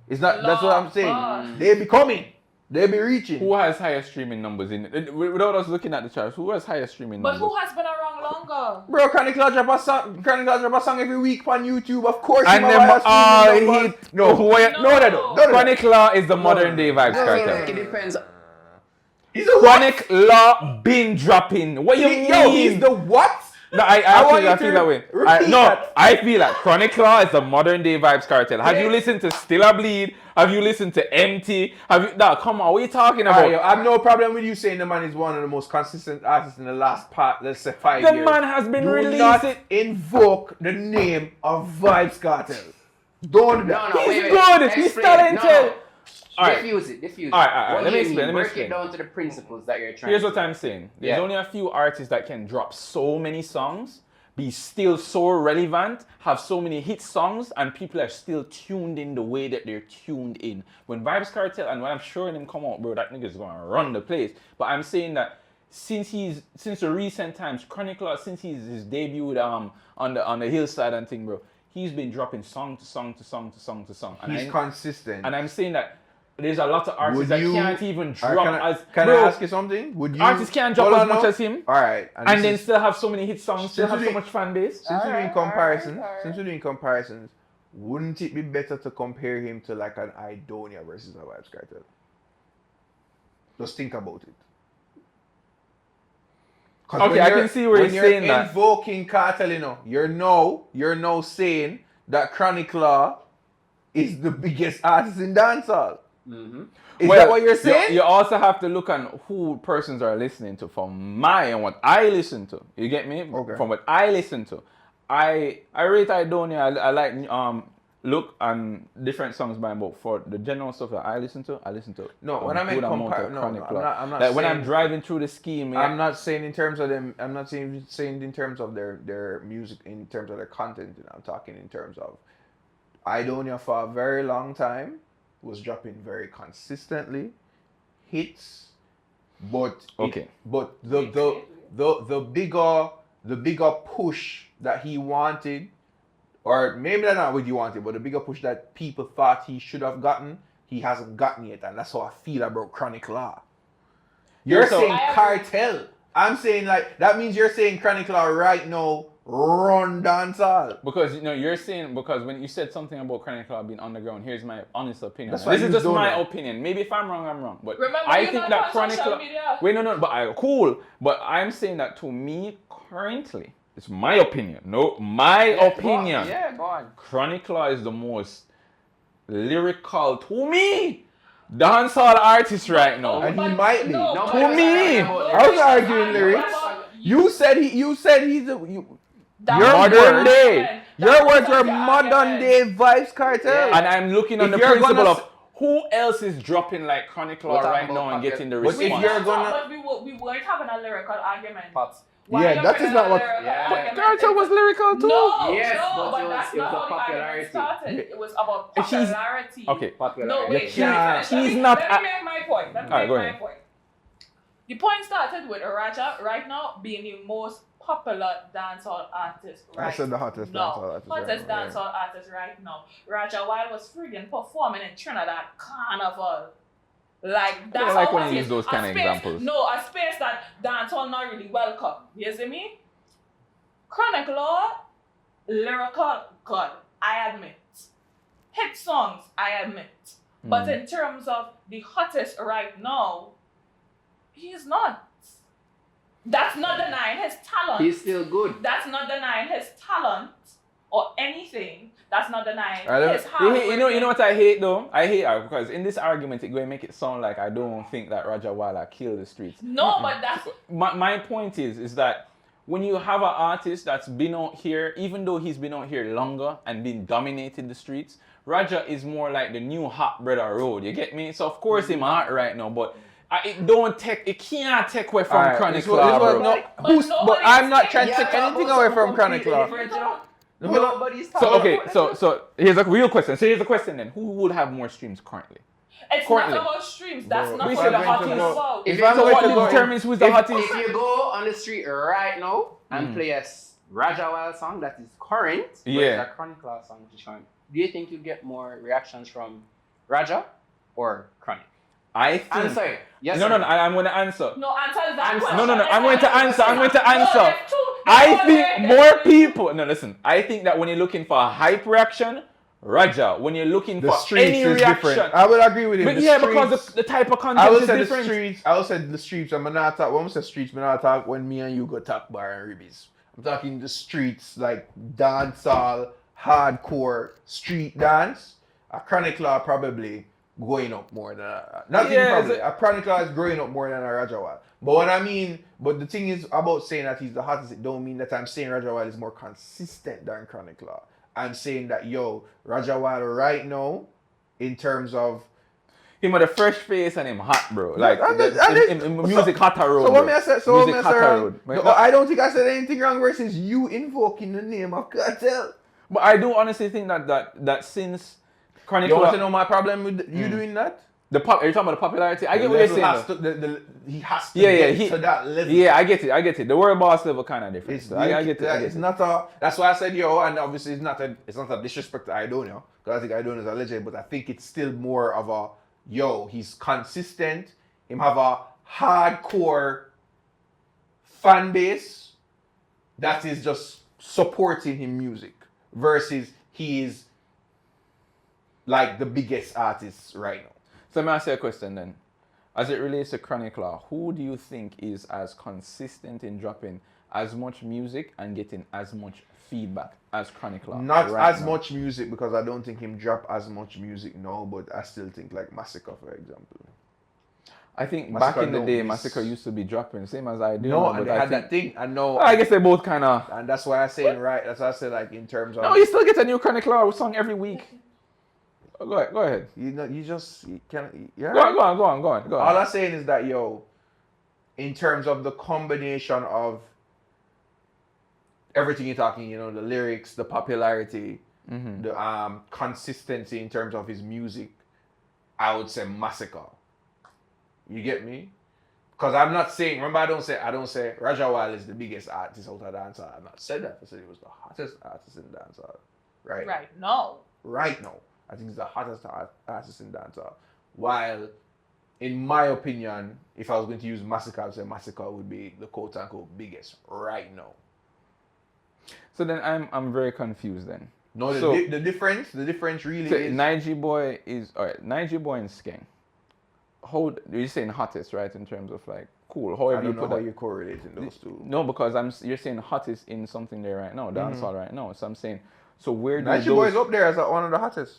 It's not. That's what I'm saying. Lord. They be coming. They be reaching. Who has higher streaming numbers in it? Without us looking at the charts, who has higher streaming But numbers? who has been around longer? Bro, Chronic Law drop a song every week on YouTube. Of course, And him them have a all streaming numbers. hit. No, Who- they don't. No, Chronic Law is the modern day vibes No, I feel cartel. like it depends. He's a what? Chronic Law been dropping. What you mean? Yo, he's the what? No, I I want you feel to that way. repeat No, that. I feel like Chronic Law is the modern day vibes cartel. Have Yeah. you listened to Still a Bleed? Have you listened to Empty? Have you? No, come on. What are you talking about? Alright, yo, I have no problem with you saying the man is one of the most consistent artists in the last let's say 5 The years. man has been Do releasing. not invoke the name of Vibes Cartel. Don't do that. No, He's wait. good. He's Explain. talented. No. Alright. Diffuse it. Alright, What let do me you explain, mean? let me Break explain. it down to the principles that you're trying Here's to what I'm saying. There's Yeah. only a few artists that can drop so many songs, be still so relevant, have so many hit songs, and people are still tuned in the way that they're tuned in. When Vibes Cartel and when I'm sure him come out, bro, that nigga's gonna run the place. But I'm saying that since the recent times, Chronic Law, since his debut on the hillside and thing, bro, he's been dropping song to song to song to song to song. He's consistent. And I'm saying that there's a lot of artists Would that you- can't even Alright, drop can bro, I ask you something? Would you artists can't drop Hold as on much now. as him. Alright. And then still have so many hit songs, still Since have we so do- much fan base. Since we're doing comparisons, alright. wouldn't it be better to compare him to like an Idonia versus a Vibes Cartel? Just think about it. 'Cause Okay, when I you're- can see where when you're saying that. invoking Cartel, you're now saying that Chronic Law is the biggest artist in dancehall. Mm-hmm. Is that what you're saying? You also have to look on who persons are listening to. From my and what I listen to, you get me? Okay. From what I listen to, I rate Idonia. I like look and different songs by him, but for the general stuff that I listen to. No, a when I make good amount of no, Chronic I'm Law. not Like when I'm saying- driving through the scheme, I'm not saying in terms of them. I'm not saying in terms of their music, in terms of their content. I'm talking in terms of Idonia for a very long time was dropping very consistently hits, but Okay. but the bigger push that he wanted, or maybe that's not what he wanted, but the bigger push that people thought he should have gotten, he hasn't gotten yet, and that's how I feel about Chronic Law. You're So- saying I agree. cartel. I'm saying like that means you're saying Chronic Law right now run dancehall. Because you're saying, because when you said something about Chronic Law being underground, here's my honest opinion. That's why This is you just don't my know. opinion. Maybe if I'm wrong, I'm wrong. But Remember, I you're think not that on Chronic social Law. media. Wait, no, but cool. But I'm saying that to me currently, it's my opinion. No, my opinion. Yeah, go on. Chronic Law is the most lyrical to me dancehall artist right now. And he might be. No, No, but- to me. I was arguing lyrics. You said he's a That Your was modern your day. argument. your That was words were your modern argument. day vibes cartel. Yeah. And I'm looking on If the you're principle gonna of who else is dropping like Chronic Law We're talking right about now and popular- getting the But if We response. you're weren't gonna- talking, but we weren't having a lyrical argument. Pops. Why Yeah, you that is bringing not a what- lyrical Yeah. argument Cartel was into- lyrical too. No, Yes, no, but but it was- that's it was not the how the argument popularity. started. It was about She's- popularity. Okay. Popular. No, area. wait. You can't- she's not Let a- me make my point. Let me Alright, make go my ahead. point. The point started with Raja right now being the most popular dancehall artist right I said the hottest now. dancehall artist Hottest right now, yeah. dancehall artist right now. Raja Wild was friggin' performing in Trinidad Carnival. Like that's don't like how when it you is. use those A kind of space- examples. No, a space that dancehall not really welcome. You see me? Chronic Law, lyrical, God, I admit. Hit songs, I admit. But in terms of the hottest right now, he is not. That's not denying his talent. He's still good. That's not denying his talent or anything. That's not denying I don't- his hard work. You know what I hate though? I hate her because in this argument it going to make it sound like I don't think that Raja Wala killed the streets. No, but that's My point is that when you have an artist that's been out here, even though he's been out here longer and been dominating the streets, Raja is more like the new hot brother road. You get me? So of course him hot right now, but it can't take away from Alright, Chronic this was- Law, this was bro. no- But who's- nobody but I'm not is trying to saying- take anything away from Chronic Law. Nobody's So talking okay, about so here's a real question. So here's the question then: who would have more streams currently? It's Currently. not about streams. That's Bro, not we what said the it's hottest- about. If If I'm So going what to go- determines who's the hottest? If you go on the street right now and play a Raja Wild song that is current, Yeah. whereas a Chronic Law song which is current, do you think you get more reactions from Raja or Chronic? I think. Answer. Yes. No, or no, no. I'm going to answer. No, answer that Answer. question. No, no, no. I'm going to answer. I'm going to No, answer. there's two- I no, think there's more two. people. No, listen. I think that when you're looking for a hype reaction, Raja. When you're looking The for streets any is reaction, different. I would agree with him. but The yeah, streets, because the type of content I would is say the different. streets. I would say the streets. I'm not talk. When I say streets, I'm not talk when me and you go talk bar and ribbies. I'm talking the streets like dancehall, hardcore street dance. A Chronic Law probably going up more than not even Yeah, probably. it's A Chronic Law is growing up more than a Rajawal. But what I mean, but the thing is about saying that he's the hottest, it don't mean that I'm saying Rajawal is more consistent than Chronic Law. I'm saying that Rajawal right now, in terms of Him with a fresh face and him hot, bro. Like And the- it- him music hotter road. So what bro. me I said? So what me Music I say hotter wrong? road. No, I don't think I said anything wrong versus you invoking the name of cartel. But I do honestly think that since Chronic You want Law, to know my problem with you doing that? are you talking about the popularity? I get what you're Level saying. has though. he has to Yeah, get he- to that level. Yeah, I get it. The world boss level kind of different. It's, So I get it. I get it's it. not a. That's why I said and obviously it's not a disrespect to Idonio, because I think Idonio is a legend, but I think it's still more of a he's consistent. Him have a hardcore fan base that is just supporting him music versus he is like the biggest artist right now. So let me ask you a question then. As it relates to Chronic Law, who do you think is as consistent in dropping as much music and getting as much feedback as Chronic Law? Not right as now? much music because I don't think him drop as much music now, but I still think like Massacre, for example. I think Massacre back in the don't day, miss- Massacre used to be dropping, same as I do. No, now, and but they I had think, that thing. I know, I guess they both kind of. and that's why I say right. That's why I say like in terms of No, you still get a new Chronic Law song every week. Oh, go ahead. you can yeah. Go on. All I'm saying is that in terms of the combination of everything you're talking, the lyrics, the popularity, the consistency in terms of his music, I would say Massacre. You get me? Because I'm not saying, remember I don't say Raja Wal is the biggest artist out of dancehall. I've not said that. I said he was the hottest artist in dancehall. Right. Right. No. Right now. I think he's the hottest artist in dancehall. While, in my opinion, if I was going to use Massacre, I would say Massacre would be the quote unquote biggest right now. So then I'm very confused then. No, So- the difference really So is Nige Boy is alright. Nige Boy and Skeng. How you're saying hottest, right? In terms of like cool. I However you don't know put how that. you're correlating those two. No, because you're saying hottest in something there right now, dancehall right now. So I'm saying, so where do Nige Boy is those? up there as one of the hottest.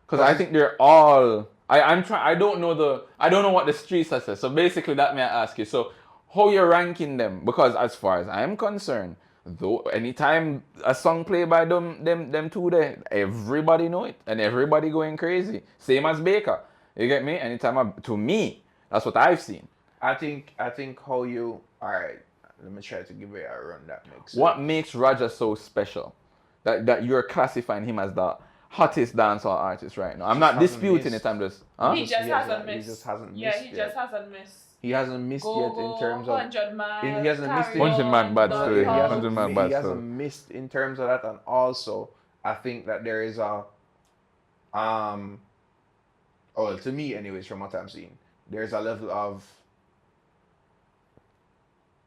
Because I think they're all. I'm trying. I don't know what the streets are say. So basically, that may I ask you. So how you're ranking them? Because as far as I'm concerned, though, anytime a song played by them two there, everybody know it and everybody going crazy. Same as Baker. You get me? To me, that's what I've seen. I think how you alright, let me try to give it a run that makes sense. What makes Raja so special? That you're classifying him as the hottest dancehall artist right now. I'm not Hasn't disputing missed. it. I'm just. Huh? He just He hasn't he missed. just hasn't Yeah, missed he yet. just hasn't missed. He hasn't missed yet in terms of 100 miles. he hasn't missed it. 100 man bad story. He 100 man bad he story. hasn't missed in terms of that, and also I think that there is a to me anyways, from what I'm seeing, there's a level of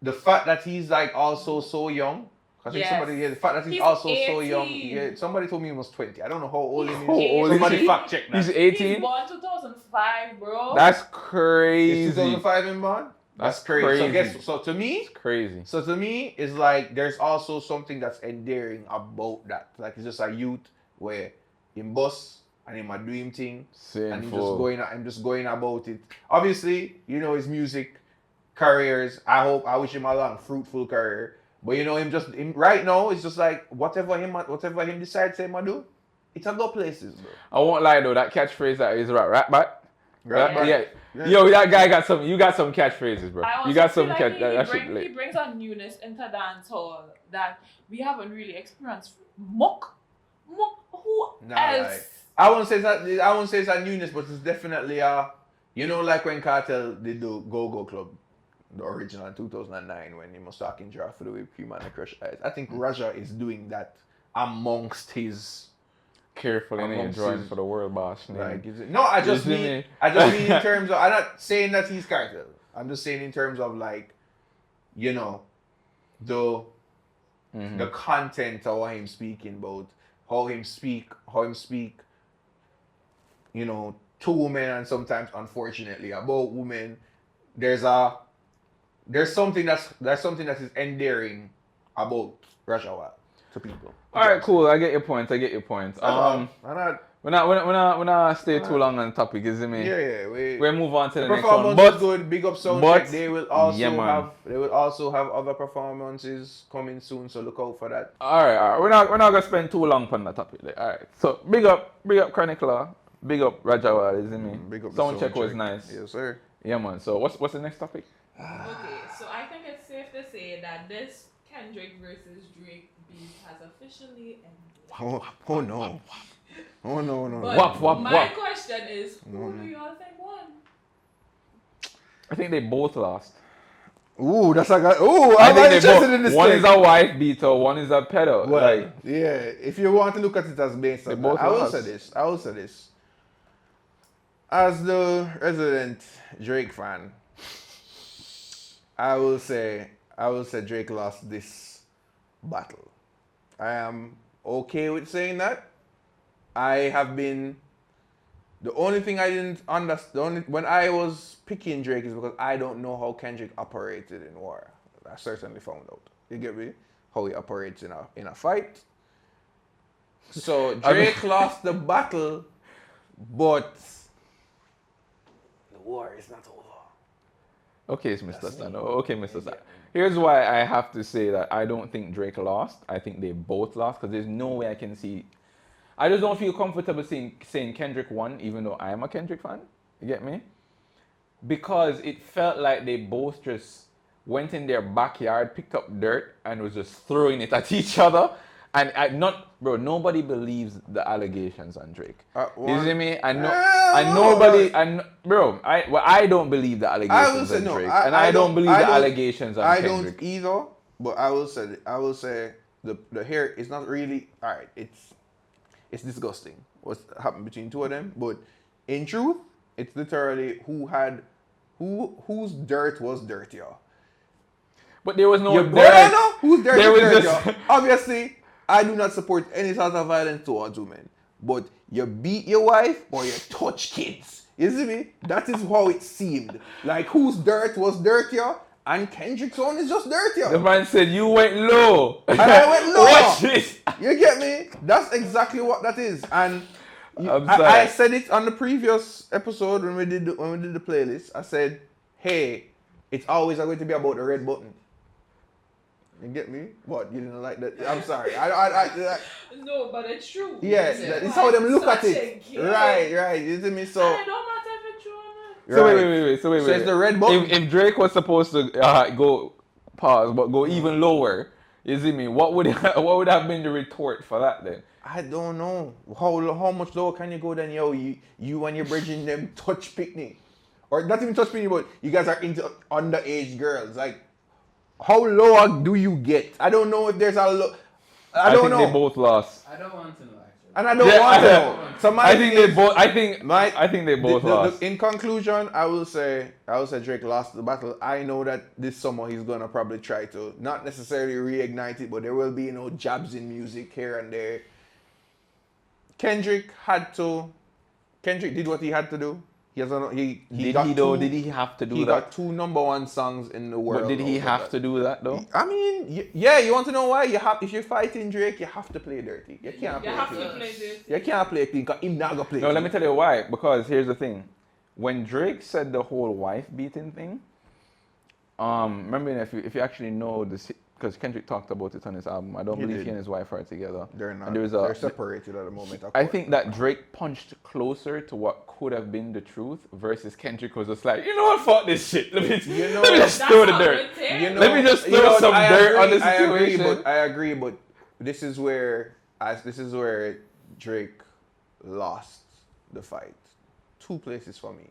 the fact that he's like also so young. I think Yes. the fact that he's He's also so young. 18. Yeah, somebody told me he was 20. I don't know how old he is. How old is Somebody he? fact check that. He's He's 18. born 2005, bro. That's Is crazy. 2005 in Bond? That's crazy. crazy. So to me, It's crazy. So to me, it's like there's also something that's endearing about that. Like it's just a youth where him boss and him a do him thing and I'm just going about it. Obviously, you know his music careers. I wish him a long, fruitful career. But you know him right now. It's just like whatever him decides him to do, it's a go places, bro. I won't lie though, that catchphrase that is rap back. Rap back? Yeah. Yeah. Yo, that guy got some. You got some catchphrases, bro. I also You got feel some like catch. he, That he, shit bring, he lit. brings a newness into dancehall that we haven't really experienced. Mook, who Nah, else? like, I won't say it's a newness, but it's definitely like when Cartel did the Go-Go Club, the original in 2009 when he was talking draft for the whipped cream and the crushed ice. I think Raja is doing that amongst his Careful in your amongst drawing his- for the world boss. like is it, no, I just You see mean me? in terms of I'm not saying that he's Cartel. I'm just saying in terms of like, you know, the content of what him speaking about, how him speak, you know, to women and sometimes unfortunately about women. There's something that is endearing about Rajawat to people. All right, cool. I get your point. I'm not, We're not stay too long on the topic, is it me? yeah. We'll move on to the next performance one. was But good. Big up Soundcheck. but- They will also have other performances coming soon, so look out for that. all right. We're not gonna spend too long on the topic. Like, all right. So big up Chronicler. Big up Rajawal, is it me? Big up the Soundcheck was nice. Yes, sir. Yeah, man. So what's the next topic? Okay, so I think it's safe to say that this Kendrick versus Drake beef has officially ended. Oh no. Oh no. But Wap, wap, my wap. question is, who do y'all think won? I think they both lost. Ooh, that's like ooh, I I'm think they interested both. in this One thing. is a wife beater, one is a pedo. Well, Like, yeah, if you want to look at it as based They on both that, I will lost. say this. As the resident Drake fan, I will say Drake lost this battle. I am okay with saying that. I have been the only thing I didn't understand when I was picking Drake is because I don't know how Kendrick operated in war. I certainly found out. You get me? How he operates in a fight. So Drake lost the battle, but the war is not over. okay, it's Mr. Stan. Okay, Mr. Stan. Here's why I have to say that I don't think Drake lost. I think they both lost because there's no way I can see. I just don't feel comfortable saying Kendrick won, even though I am a Kendrick fan. You get me? Because it felt like they both just went in their backyard, picked up dirt, and was just throwing it at each other. And nobody believes the allegations on Drake. You see me? I don't believe the I will allegations say on no. Drake, and I don't believe the allegations on I Kendrick. don't either. But I will say the hair is not really alright. It's disgusting what's happened between two of them. But in truth, it's literally whose dirt was dirtier. But there was no You dirt. both know whose dirt There is was dirtier. just- Obviously, I do not support any sort of violence towards women. But you beat your wife or you touch kids. You see me? That is how it seemed. Like whose dirt was dirtier, and Kendrick's one is just dirtier. The man said you went low. And I went low. Watch this. You get me? That's exactly what that is. And I'm sorry. I said it on the previous episode when we did the playlist. I said, hey, it's always going to be about the red button. You get me? What? You didn't like that? I'm sorry. No, but it's true. Yes, Yeah. it's how them look at Such it. a game. Right. You see me? So, And it don't matter if it's true or not. So right. wait. So it's the red button. If Drake was supposed to go even lower, you see me? What would have been the retort for that then? I don't know. How much lower can you go then, yo? You and your bridging them touch picnic. Or not even touch picnic, but you guys are into underage girls. Like, how low do you get? I don't know if there's a low. I don't know. think they both lost. I don't want to know actually. And I don't want to know. So my I think thing they is- both. I think they both lost. In conclusion, I will say Drake lost the battle. I know that this summer he's gonna probably try to not necessarily reignite it, but there will be jabs in music here and there. Kendrick did what he had to do. Did he have to do He that? got 2 #1 songs in the world. But did he over have that. to do that though? I mean, yeah. You want to know why? If you're fighting Drake, you have to play dirty. You can't You play have clean. to play this. You can't play clean because he's not gonna play. No, let me clean. tell you why. Because here's the thing. When Drake said the whole wife beating thing, remember if you actually know this, because Kendrick talked about it on his album. I don't He believe did. he and his wife are together. They're not. And They're separated at the moment. of I course. think that Drake punched closer to what could have been the truth versus Kendrick was just like, you know what, fuck this shit. Let me just That's throw the how dirt. it is. Let me just throw some dirt on the situation. I agree, but this is where Drake lost the fight. 2 places for me.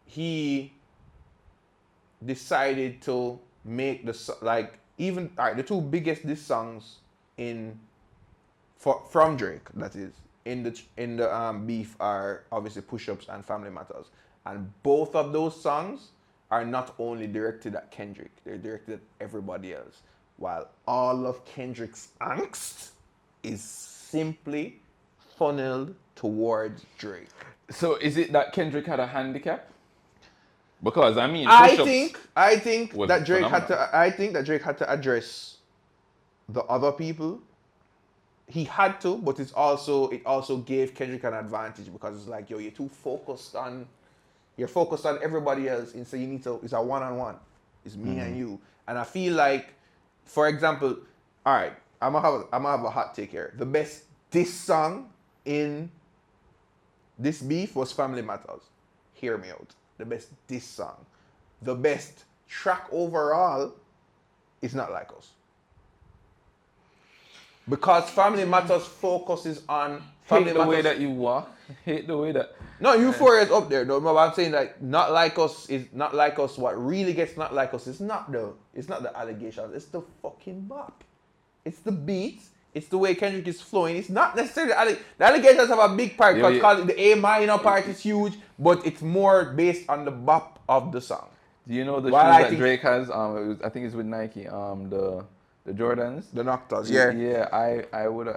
He decided to make the 2 biggest diss songs from Drake, that is in the beef, are obviously Push Ups and Family Matters, and both of those songs are not only directed at Kendrick, they're directed at everybody else, while all of Kendrick's angst is simply funneled towards Drake. So is it that Kendrick had a handicap? Because I mean, I push-ups think was that Drake phenomenal. had to address the other people. He had to, but it also gave Kendrick an advantage because it's like, yo, you're focused on everybody else, and so it's a one-on-one. It's me and you. And I feel like, for example, all right, I'm gonna have a hot take here. The best diss song in this beef was Family Matters. Hear me out. The best diss song. The best track overall is Not Like Us. Because Family Matters focuses on Hate the way that you walk. Hate the way that. No, Euphoria is up there though. But I'm saying that Not Like Us is Not Like Us. What really gets Not Like Us is not the allegations. It's the fucking bop. It's the beats. It's the way Kendrick is flowing. It's not necessarily the allegations have a big part because the A minor part is huge, but it's more based on the bop of the song. Do you know the Well, shoes I that think- Drake has? I think it's with Nike. The Jordans. The Noctas, yeah. Yeah,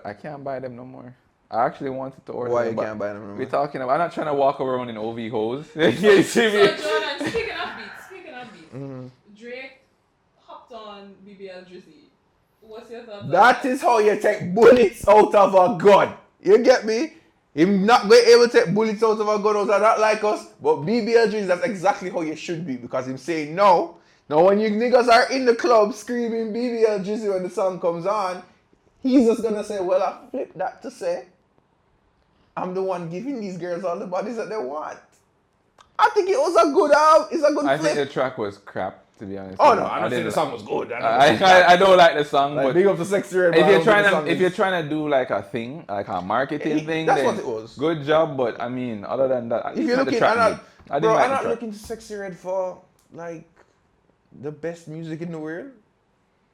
I can't buy them no more. I actually wanted to order Why them. you but can't buy them no more? We're talking about. I'm not trying to walk around in OV hose. You see So me? Jordan, speaking of beats, Drake hopped on BBL Drizzy. What's your thoughts? That is how you take bullets out of a gun. You get me? Him not going able to take bullets out of a gun, also Not Like Us, but BBL Drizzy, that's exactly how you should be because him saying no. Now when you niggas are in the club screaming BBL Drizzy when the song comes on, he's just gonna say, well, I flip that to say, I'm the one giving these girls all the bodies that they want. I think it was a good I flip. think the track was crap. to be honest. Oh no, I'm not saying didn't the li- song was good. I never I don't like the song, like, but big up to Sexy Red. if but I you're don't think the trying song to if is- you're trying to do like a thing, like a marketing thing, that's then what it was. good job. But I mean, other than that, at If least you're let the looking, track I'm beat. not, I didn't bro, like I'm the not track. looking to Sexy Red for like the best music in the world.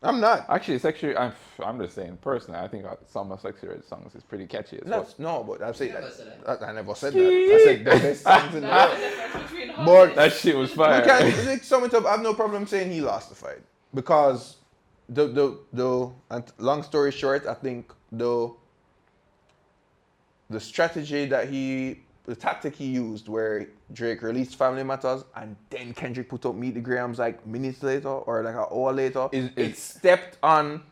I'm not. Actually, Sexy, I'm just saying personally, I think some of Sexy Red songs is pretty catchy as well. That's no, but I'm saying never that. said that. I never said that. I said the best songs in the That's world. the difference between But hottest. That shit was We fire. can like, sum it up. I have no problem saying he lost the fight because the and long story short, I think the strategy that the tactic he used where Drake released Family Matters and then Kendrick put up Meet the Grahams like minutes later or like an hour later, it stepped on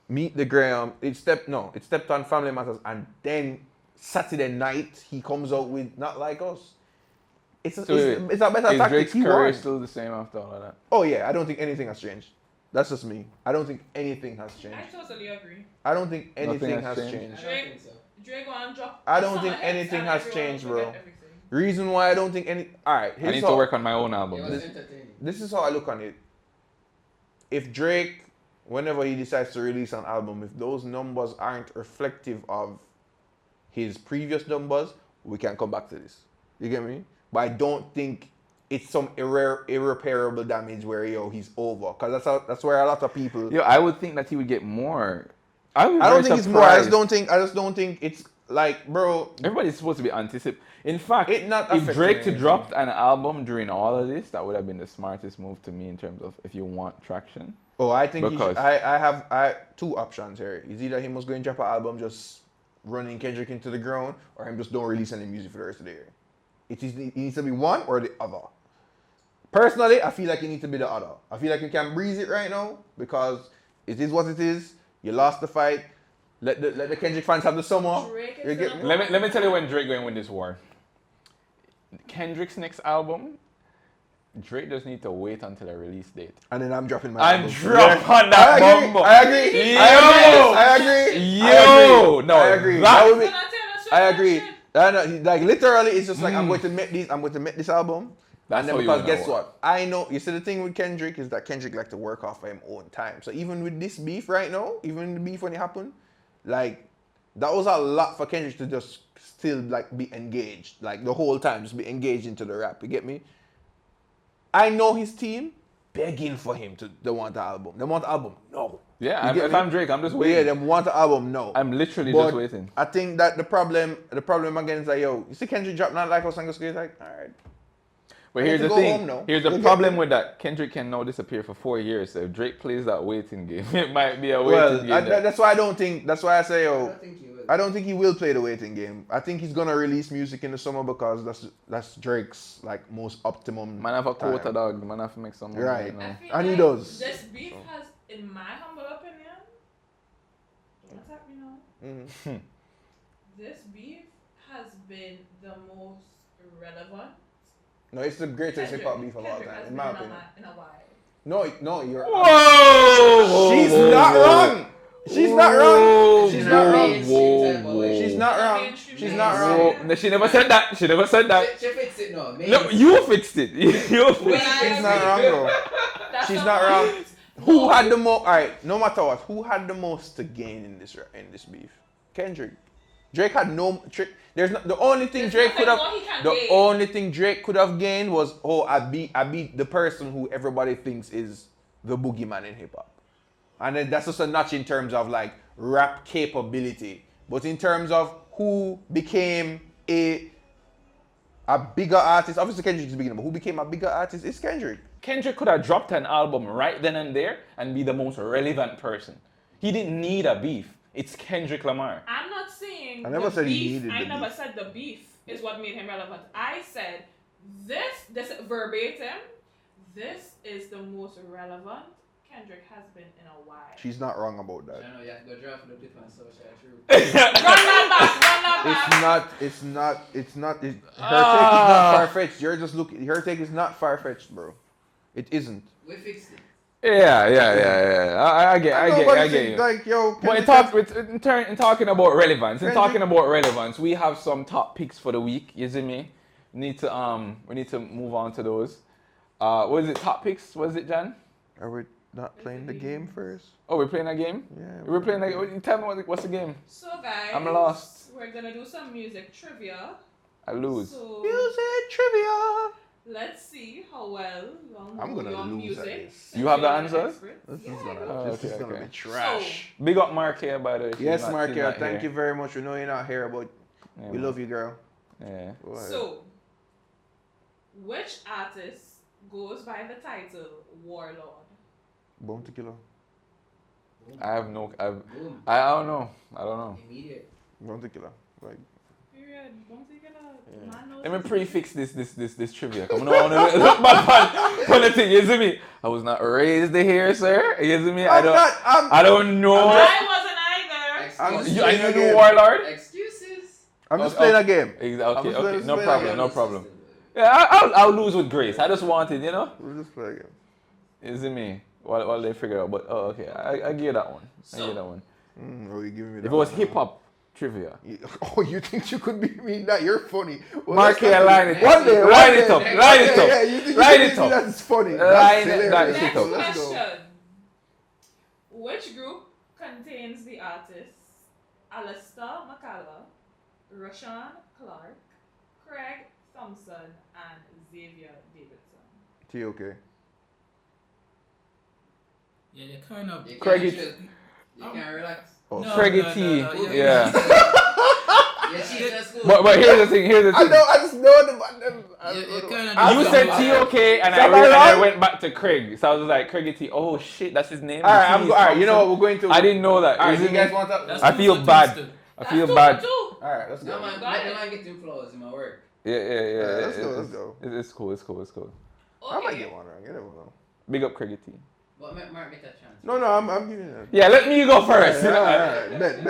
Meet the Graham. It stepped on Family Matters and then Saturday night he comes out with Not Like Us. It's a better Is tactic. Drake's He career won. still the same after all of that? Oh yeah, I don't think anything has changed. That's just me. I don't think anything has changed. I totally agree. I don't think anything Nothing has has changed. changed. I don't think so. Drake gonna drop. I a don't song think hits anything and has everyone changed, will forget bro. everything. Reason why I don't think any. All right, I here's need to how- work on my own It album. was entertaining. This is how I look on it. If Drake, whenever he decides to release an album, if those numbers aren't reflective of his previous numbers, we can come back to this. You get me? But I don't think it's some irreparable damage where he's over. Cause that's where a lot of people. Yo, I would think that he would get more. I don't think it's more. I just don't think it's like, bro. Everybody's supposed to be anticipating. In fact, It not if affecting Drake anything. dropped an album during all of this, that would have been the smartest move to me in terms of if you want traction. Oh, I think Because- I have two options here. It's either him was going to drop an album just running Kendrick into the ground, or him just don't release any music for the rest of the year. It needs to be one or the other. Personally, I feel like it needs to be the other. I feel like you can breeze it right now because it is what it is. You lost the fight. Let the Kendrick fans have the summer. Drake is You get gonna- me? Let me tell you when Drake going to win this war. Kendrick's next album, Drake just need to wait until a release date. And then I'm dropping my And album. drop on that I agree. bumbo. I agree. Yo! I agree. Yo! No, I agree. that- That would be, He's gonna tell us I that agree. shit. I know, like literally, it's just like I'm going to make this album. That's And then how you because wanna guess work. what? I know. You see, the thing with Kendrick is that Kendrick like to work off of his own time. So even with this beef right now, even the beef when it happened, like that was a lot for Kendrick to just still like be engaged, like the whole time, just be engaged into the rap. You get me? I know his team begging for him to they want the album. They want the album. No. Yeah, You get if me? I'm Drake, I'm just But yeah, waiting. they want the album. No. I'm literally But just waiting. I think that the problem again is like, yo, you see Kendrick drop Not Like Us and it's like, all right. But I here's need the to go thing. home now. Here's You the get problem me? with that. Kendrick can now disappear for 4 years. So if Drake plays that waiting game, it might be a waiting Well, game. there. that's why I don't think. That's why I say, I yo, don't think you will. I don't think he will play the waiting game. I think he's gonna release music in the summer because that's Drake's like most optimum. Man have a quota time. dog. Man have to make some money. Right. You know? I feel And he like does. This beef has, in my humble opinion, what's up, you know? Mhm. This beef has been the most relevant. No, it's the greatest hip hop beef of all Kendrick has time, in been my in opinion. in a while. No, you're. Whoa! She's not wrong. She's not wrong. She's not wrong. Mainstream type of way. She's not wrong. Mainstream She's mainstream. not wrong. Whoa. No, she never said that. She never said that. She fixed it now. No, you fixed it. You fixed it. She's not wrong, bro. That's She's a not fact. wrong. Who had the most? All right, no matter what, who had the most to gain in this beef? Kendrick. Drake had no trick. There's not the only thing There's Drake could have. nothing more he can The gain. only thing Drake could have gained was, oh, I beat the person who everybody thinks is the boogeyman in hip hop, and then that's just a notch in terms of like rap capability, but in terms of who became a bigger artist. Obviously, Kendrick is bigger, but who became a bigger artist is Kendrick. Kendrick could have dropped an album right then and there and be the most relevant person. He didn't need a beef. It's Kendrick Lamar. I'm not saying I never the said he beef. needed I the never beef. said the beef is what made him relevant. I said this verbatim. This is the most relevant Kendrick has been in a while. She's not wrong about that. I know you have to go draft for the different social truth. Run that back. It's not. Her take is not far fetched. You're just looking. Her take is not far fetched, bro. It isn't. We fixed it. Yeah. I get you. Like, yo, But in talking about relevance, we have some top picks for the week. You see me? We need to move on to those. What is it? Top picks? What is it, Jan? Are we not playing the game first? Oh, we're playing a game? Yeah. We're playing a game. Tell me what's the game? So guys, I'm lost. We're gonna do some music trivia. I lose. So Music trivia. let's see how well you all know I'm gonna your lose at music. this. since You have the you're an answers? expert. This Yeah, is gonna, Oh, this is okay, gonna okay. be trash. Big up Mark here, by the way. She's Yes, not- she's Markia, not thank here. you very much. We know you're not here, but Yeah, we man. love you, girl. Yeah. Go ahead. So, which artist goes by the title Warlord? Bounty Killer. Boom. I have no. Boom. I don't know. I don't know. Immediate. Bounty Killer. Like, Period. Don't think it up. Yeah. Man knows Let me his prefix this trivia. Come on, I want to look bad for the thing. You see me? I was not raised here, sir. You see me? I don't know. I wasn't either. I'm just You, playing I a knew game. Warlord. Excuses. I'm just Okay, playing a game. Okay, I'm okay, just okay. No playing problem, a no game. problem. Yeah, I'll lose with grace. I just wanted, you know. We'll just play a game. You see me? While they figure out, but oh, okay. I give you that one. I give you So- that one. Oh, you giving me If that it was one, hip huh? hop trivia. Oh, you think you could beat me? That you're funny. Well, Mark that's here, not- line it One day, up. one Line day. it up. Yeah, Line it up. Yeah, you think Line you it can up. beat me? That's funny. Line That's it- hilarious. line it Next up. Let's go. question. Which group contains the artists Alistair McCallum, Rashawn Clark, Craig Thompson, and Xavier Davidson? T.O.K. Yeah, you're kind of. You can't Craigie- chill. You can't relax. Oh, No, Craigie no, T. no, Yeah. Yeah, she's at school. But here's the thing. Here's the I thing. know. I just know them. You're kind You of. said TOK and So am I I wrong? went back to Craig. So I was like, Craigie T. Oh shit, that's his name. All right, T is all right. You know what? Thompson. We're going to. I didn't know that. All right, Is you it guys me? want that? That's I two feel for bad. Kingston. I That's feel 2 bad. for 2. All right, let's go. No, man, Go let ahead. the man get him flowers in my work. Yeah. Let's go, It's- let's go. It's cool. It's cool. It's cool. I might Okay. get one wrong. You never know. Big up Craigie T. But Mark get a chance. No, I'm giving it. Yeah, let me go first. All right. Bet.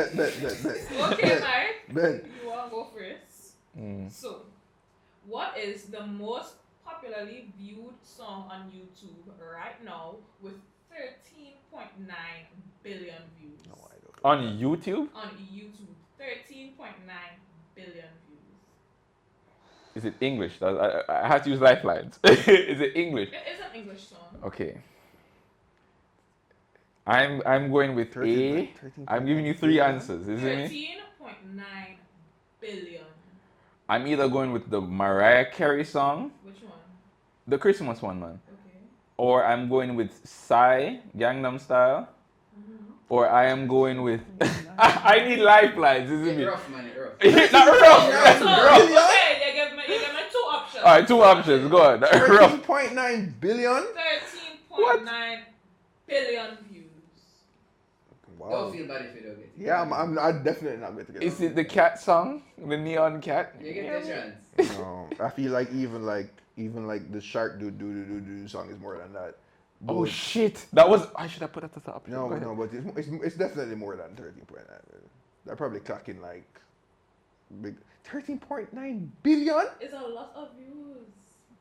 Okay, Mike. Bet. You want to go first? Mm. So, what is the most popularly viewed song on YouTube right now with 13.9 billion views? No, I don't. On YouTube? On YouTube, 13.9 billion views. Is it English? I have to use lifelines. Is it English? It is an English song. Okay. I'm going with A. I'm giving you 3 answers. Is it me? 13.9 billion. I'm either going with the Mariah Carey song, Which one? the Christmas one, man, Okay. or I'm going with Psy, Gangnam Style, or I am going with. I need lifelines. Is it It's me? rough, man. It's rough. It's not rough. So, Billion? okay, you give me 2 options. All right, 2 options. Go on. Rough. 13.9 billion. 13.9 billion views. Wow. Don't feel bad if you don't get it. Yeah, I'm definitely not going to get Is it. it the cat song? The neon cat? You get the chance. No, I feel like even like the shark do song is more than that. Oh But- shit! That was. I should have put that as an option. No, Go ahead. no, but it's definitely more than 13.9. They're probably clocking like big 13.9 billion. It's a lot of views.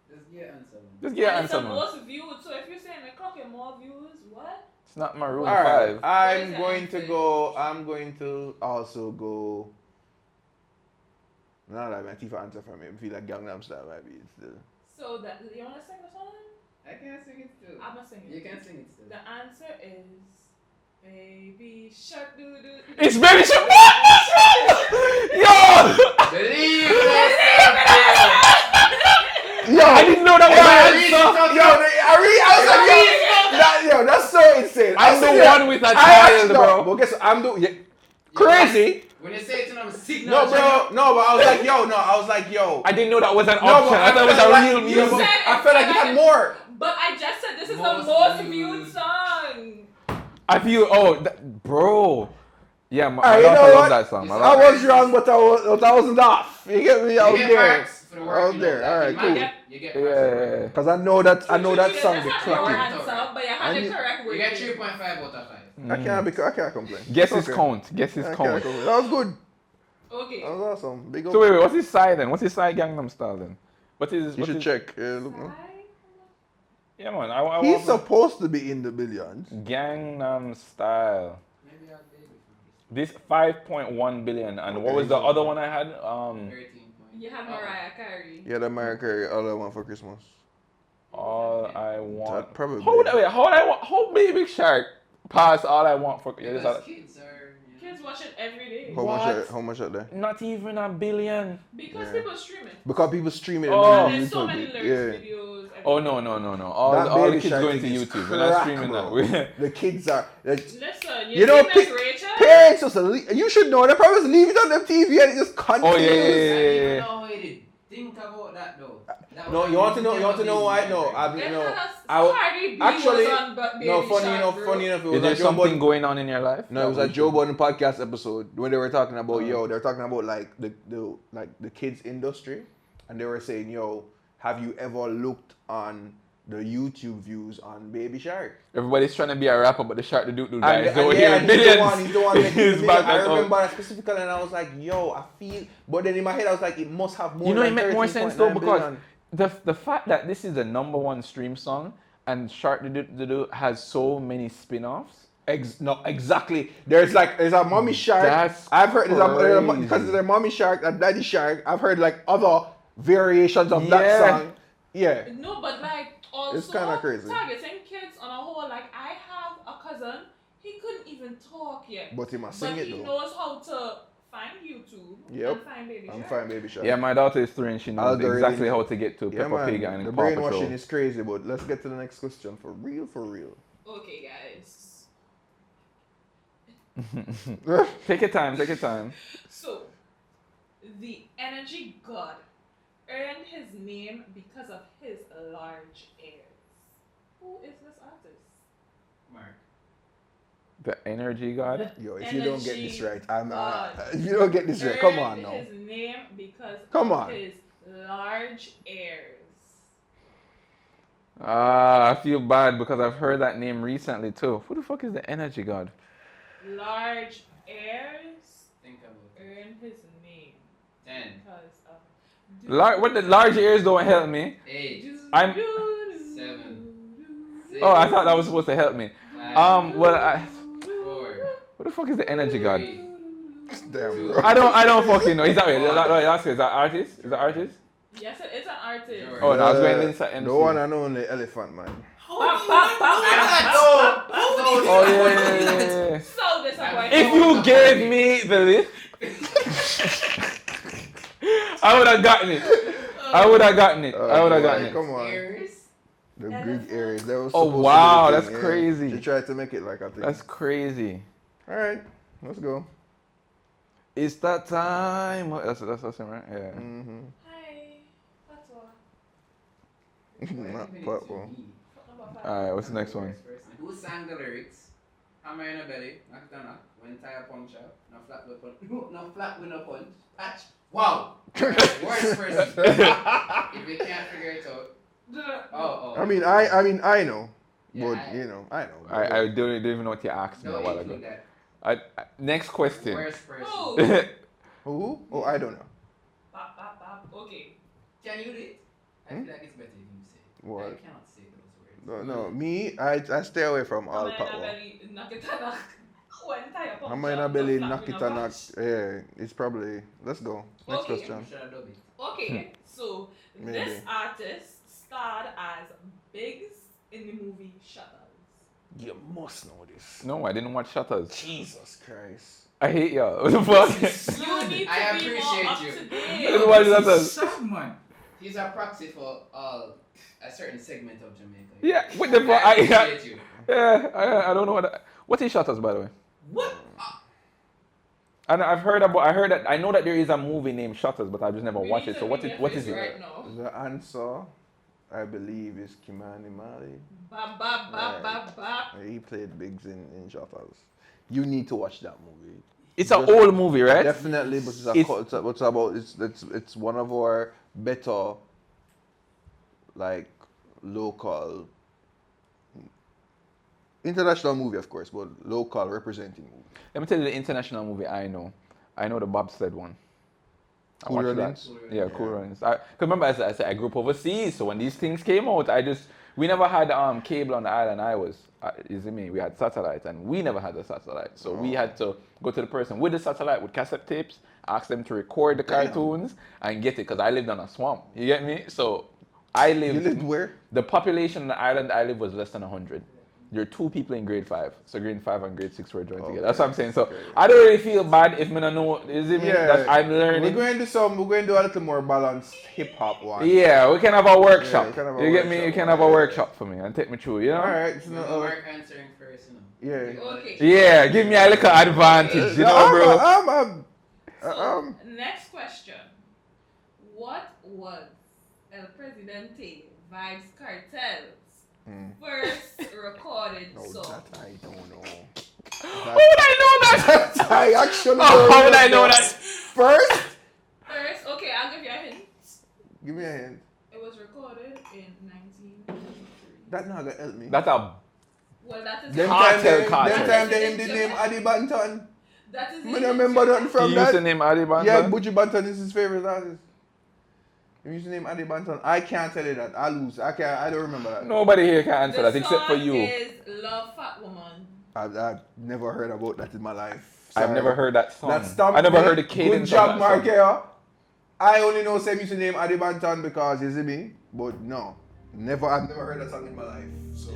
Just get answer, man. Just get And an it's the answer, man. most viewed. So if you're saying the clock and more views, what? It's not Maroon All right, 5. I'm What going is to the go. answer? I'm going to also go. Not that my teeth answer for me. I feel like Gangnam Style might be still. So that you wanna sing the song? I can't sing it still. I'm gonna sing it. You can sing it still. The answer is Baby Shark Doo Doo. It's Baby Shark. What? What's wrong? Yo! Believe yourself, Yo, I didn't know that was my answer. I was like, yo, that's so insane. I'm the one with a I child, actually- bro. No, but guess what? I'm the crazy. When you say it to them, signal. No, bro. No, but I was like, yo. I didn't know that was an No, option. but I thought it was felt a like real you music. said- I felt like you had more. But I just said this is the Most most viewed. viewed song. I feel, bro. Yeah, my Alright, you daughter know loves what? that song. My I daughter- was wrong, but I wasn't off. You get me? I You was get there. marks for the I work. was you there. know, All right, like, cool. You get Yeah, marks for the work. Cause I know that song You be just had your clocking. answer, but you had And the you- correct You word. get 3.5 out of 5. I can't complain. Guess It's his okay. count. Guess his I can't count. complain. That was good. Okay. That was awesome. Big up. So wait, what's his side then? What's his side Gangnam Style then? What is? You what should is- check. Look, no. Yeah, man. I He's want supposed to be in the billions. Gangnam Style. Maybe I'll take it This 5.1 billion, and what was the other one I had? 13 points. You had Mariah Carey. Yeah, the Mariah Carey, other one for Christmas. All I want. That probably. How Baby Shark pass All I Want for? Yeah, Because kids are. Kids watch it every day. How much are there? Not even a billion. Because Yeah. people stream it. Because people stream it. Oh. on And there's so YouTube. many lyrics Yeah. videos. Oh no. All That the Baby kids Shark going to thing is YouTube. We're not crack, streaming bro. that. The kids are. Listen, You know, see Miss Rachel? Parents just you should know. They probably just leave it on the TV and it just continues. Oh, yeah. I don't know how you did. Think about that though. That No, was you want to know? You want to know why? never No, been I It no. has I Cardi B actually was on Baby no. Funny Shark, enough, bro. it was Is there a Joe something Budden. going on in your life? No, it was a Joe Budden podcast episode when they were talking about Uh-huh. they were talking about like the kids industry, and they were saying, yo, have you ever looked on the YouTube views on Baby Shark? Everybody's trying to be a rapper, but the Shark the Duke And, guys and over yeah, here. and Millions. he's the one making the He's million. back I up. remember that specifically, and I was like, yo, I feel. But then in my head, I was like, it must have more. You know, than it makes more sense though 13.9 because billion. the fact that this is the #1 stream song and Shark the Duke has so many spin-offs. No, exactly. There's a mommy shark. That's I've heard crazy. because there's a mommy shark and daddy shark. I've heard like other variations of that Yeah. song. Yeah. No, but like also It's kinda crazy. targeting kids on a whole. Like I have a cousin, he couldn't even talk yet, But he must sing but it he though. knows how to find YouTube Yep. and find Baby I'm Shark. fine, Baby Shark. Yeah, my daughter is 3 and she knows Algorithm. exactly how to get to Yeah, Peppa man. Pig and The Paw brainwashing Patrol. is crazy, but let's get to the next question for real, for real. Okay, guys. Take your time. So, the energy god earned his name because of his large ears. Who is this artist? Mark. The energy god. Yo, if you don't get Energy this right, god. if you don't get this right, come on Earned now. his name because Come of on. his large ears. I feel bad because I've heard that name recently too. Who the fuck is the energy god? Large ears Think about earned his name 10, because of. What the large ears don't help me. 8, I'm- 7, Oh, I thought that was supposed to help me. 5, Well, 4, who the fuck is the energy god? 3, Damn, bro. I don't fucking know. Is that is that artist? Is that artist? Yes, it is an artist. Sure. Oh, no, I was going inside MC. The one and only elephant man. Bop, bop, bop, bop, bop, bop. Oh yeah. So disappointed. If you gave me the list, I would have gotten it. I would have gotten it. Come on. ears. The big areas. That was Oh, supposed to be wow, the that's thing, crazy. They tried to make it like I think. That's crazy. All right, let's go. It's that time. That's him, right? Yeah. Mm-hmm. Hi, that's all. Not purple. Number 5. All right. What's the next one? Who sang the lyrics? Hammer in a belly, knock it knock, when tire punch out, no flat with punch, no flat with no punch, patch. Wow! Worst person. If you can't figure it out. Oh. I mean, I know, Yeah, but you know, I know. I don't even know what you asked me a Don't while include ago. that. Next question. Worst person. Oh. Who? Oh, I don't know. Bop, bop, bop. Okay. Can you do it? I feel like it's better if you say it. What? I cannot say those words. No, me, I stay away from all Hammer in a power. belly, knock it a knock. When tire punch I'm in a out, belly, no flat knock with it no and knock. punch. Yeah, it's probably. Let's go. Next Okay. question. Should have done it. Okay, so Maybe. this artist starred as Biggs in the movie Shutters. You must know this. No, I didn't watch Shutters. Jesus Christ. I hate y'all. What the fuck? You need to I be more appreciate up you. to Didn't date. watch Shutters. Sad man. He's a proxy for a certain segment of Jamaica. Yeah. What the fuck? I appreciate you. Yeah. I don't know what is Shutters, by the way. What? And I heard that I know that there is a movie named Shutters, but I've just never We watched need it. to So what bring is your what face is it? right now. The answer, I believe, is Kimani Mali. Bop, bop, bop, bop, bop. He played Biggs in Shutters. You need to watch that movie. It's an old movie, right? Definitely, but it's one of our better, like, local, international movie, of course, but local representing movie. Let me tell you the international movie I know. I know the bobsled one. I Cool watched that. Runnings? Yeah, Cool Runnings. Cause remember, as I said, I grew up overseas, so when these things came out, we never had cable on the island. We had satellite, and we never had a satellite, so we had to go to the person with the satellite with cassette tapes, ask them to record the cartoons, and get it. Cause I lived on a swamp. You get me? So I You lived. lived where? The population on the island I live was less than 100. There are 2 people in grade 5. So grade 5 and grade 6 were joined together. That's what I'm saying. So I don't really feel bad if I don't know. Is it me that I'm learning? We're going to do a little more balanced hip hop one. Yeah, we can have a workshop. we can have a You get me? You workshop can one, have a yeah. workshop for me and take me through, you know? Alright, so No, Mark answering first, you know. yeah. Okay. Yeah, give me a little advantage, you know, bro. So, next question. What was El Presidente Vibes Cartel's first recorded song? That I don't know. How would I know that? I actually How would I know that? First? First, okay, I'll give you a hint. Give me a hint. It was recorded in 1993. That not gonna help me. That's a Well, that is Them Cartel. time they him the name Adi Banton. That is I don't remember nothing from he that. used to name Adi Banton. Yeah, Butchie Banton is his favorite artist. He used to name Adi Banton. I can't tell you that. I lose. I don't remember that. Nobody here can answer The that except for song you. is Love Fat Woman. I've never heard about that in my life. I've Sorry. never heard that song. That stumped I never me. heard the cadence Good job, of that song. Markea. I only know Sam used to name Adi Banton because you see me. But no. I've never heard that song in my life. So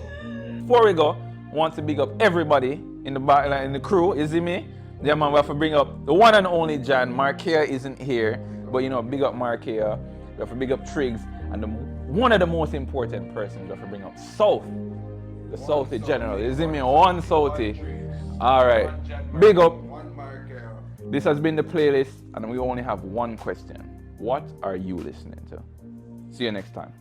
Before we go, I want to big up everybody in the back, in the crew. You see me? Yeah, man, we have to bring up the one and only Jan. Markea isn't here, but you know, big up Markea. We have to big up Triggs, and one of the most important persons we have to bring up South, the Southie General. You see me? One Southie. All right, big up. one Markea. This has been the playlist, and we only have one question. What are you listening to? See you next time.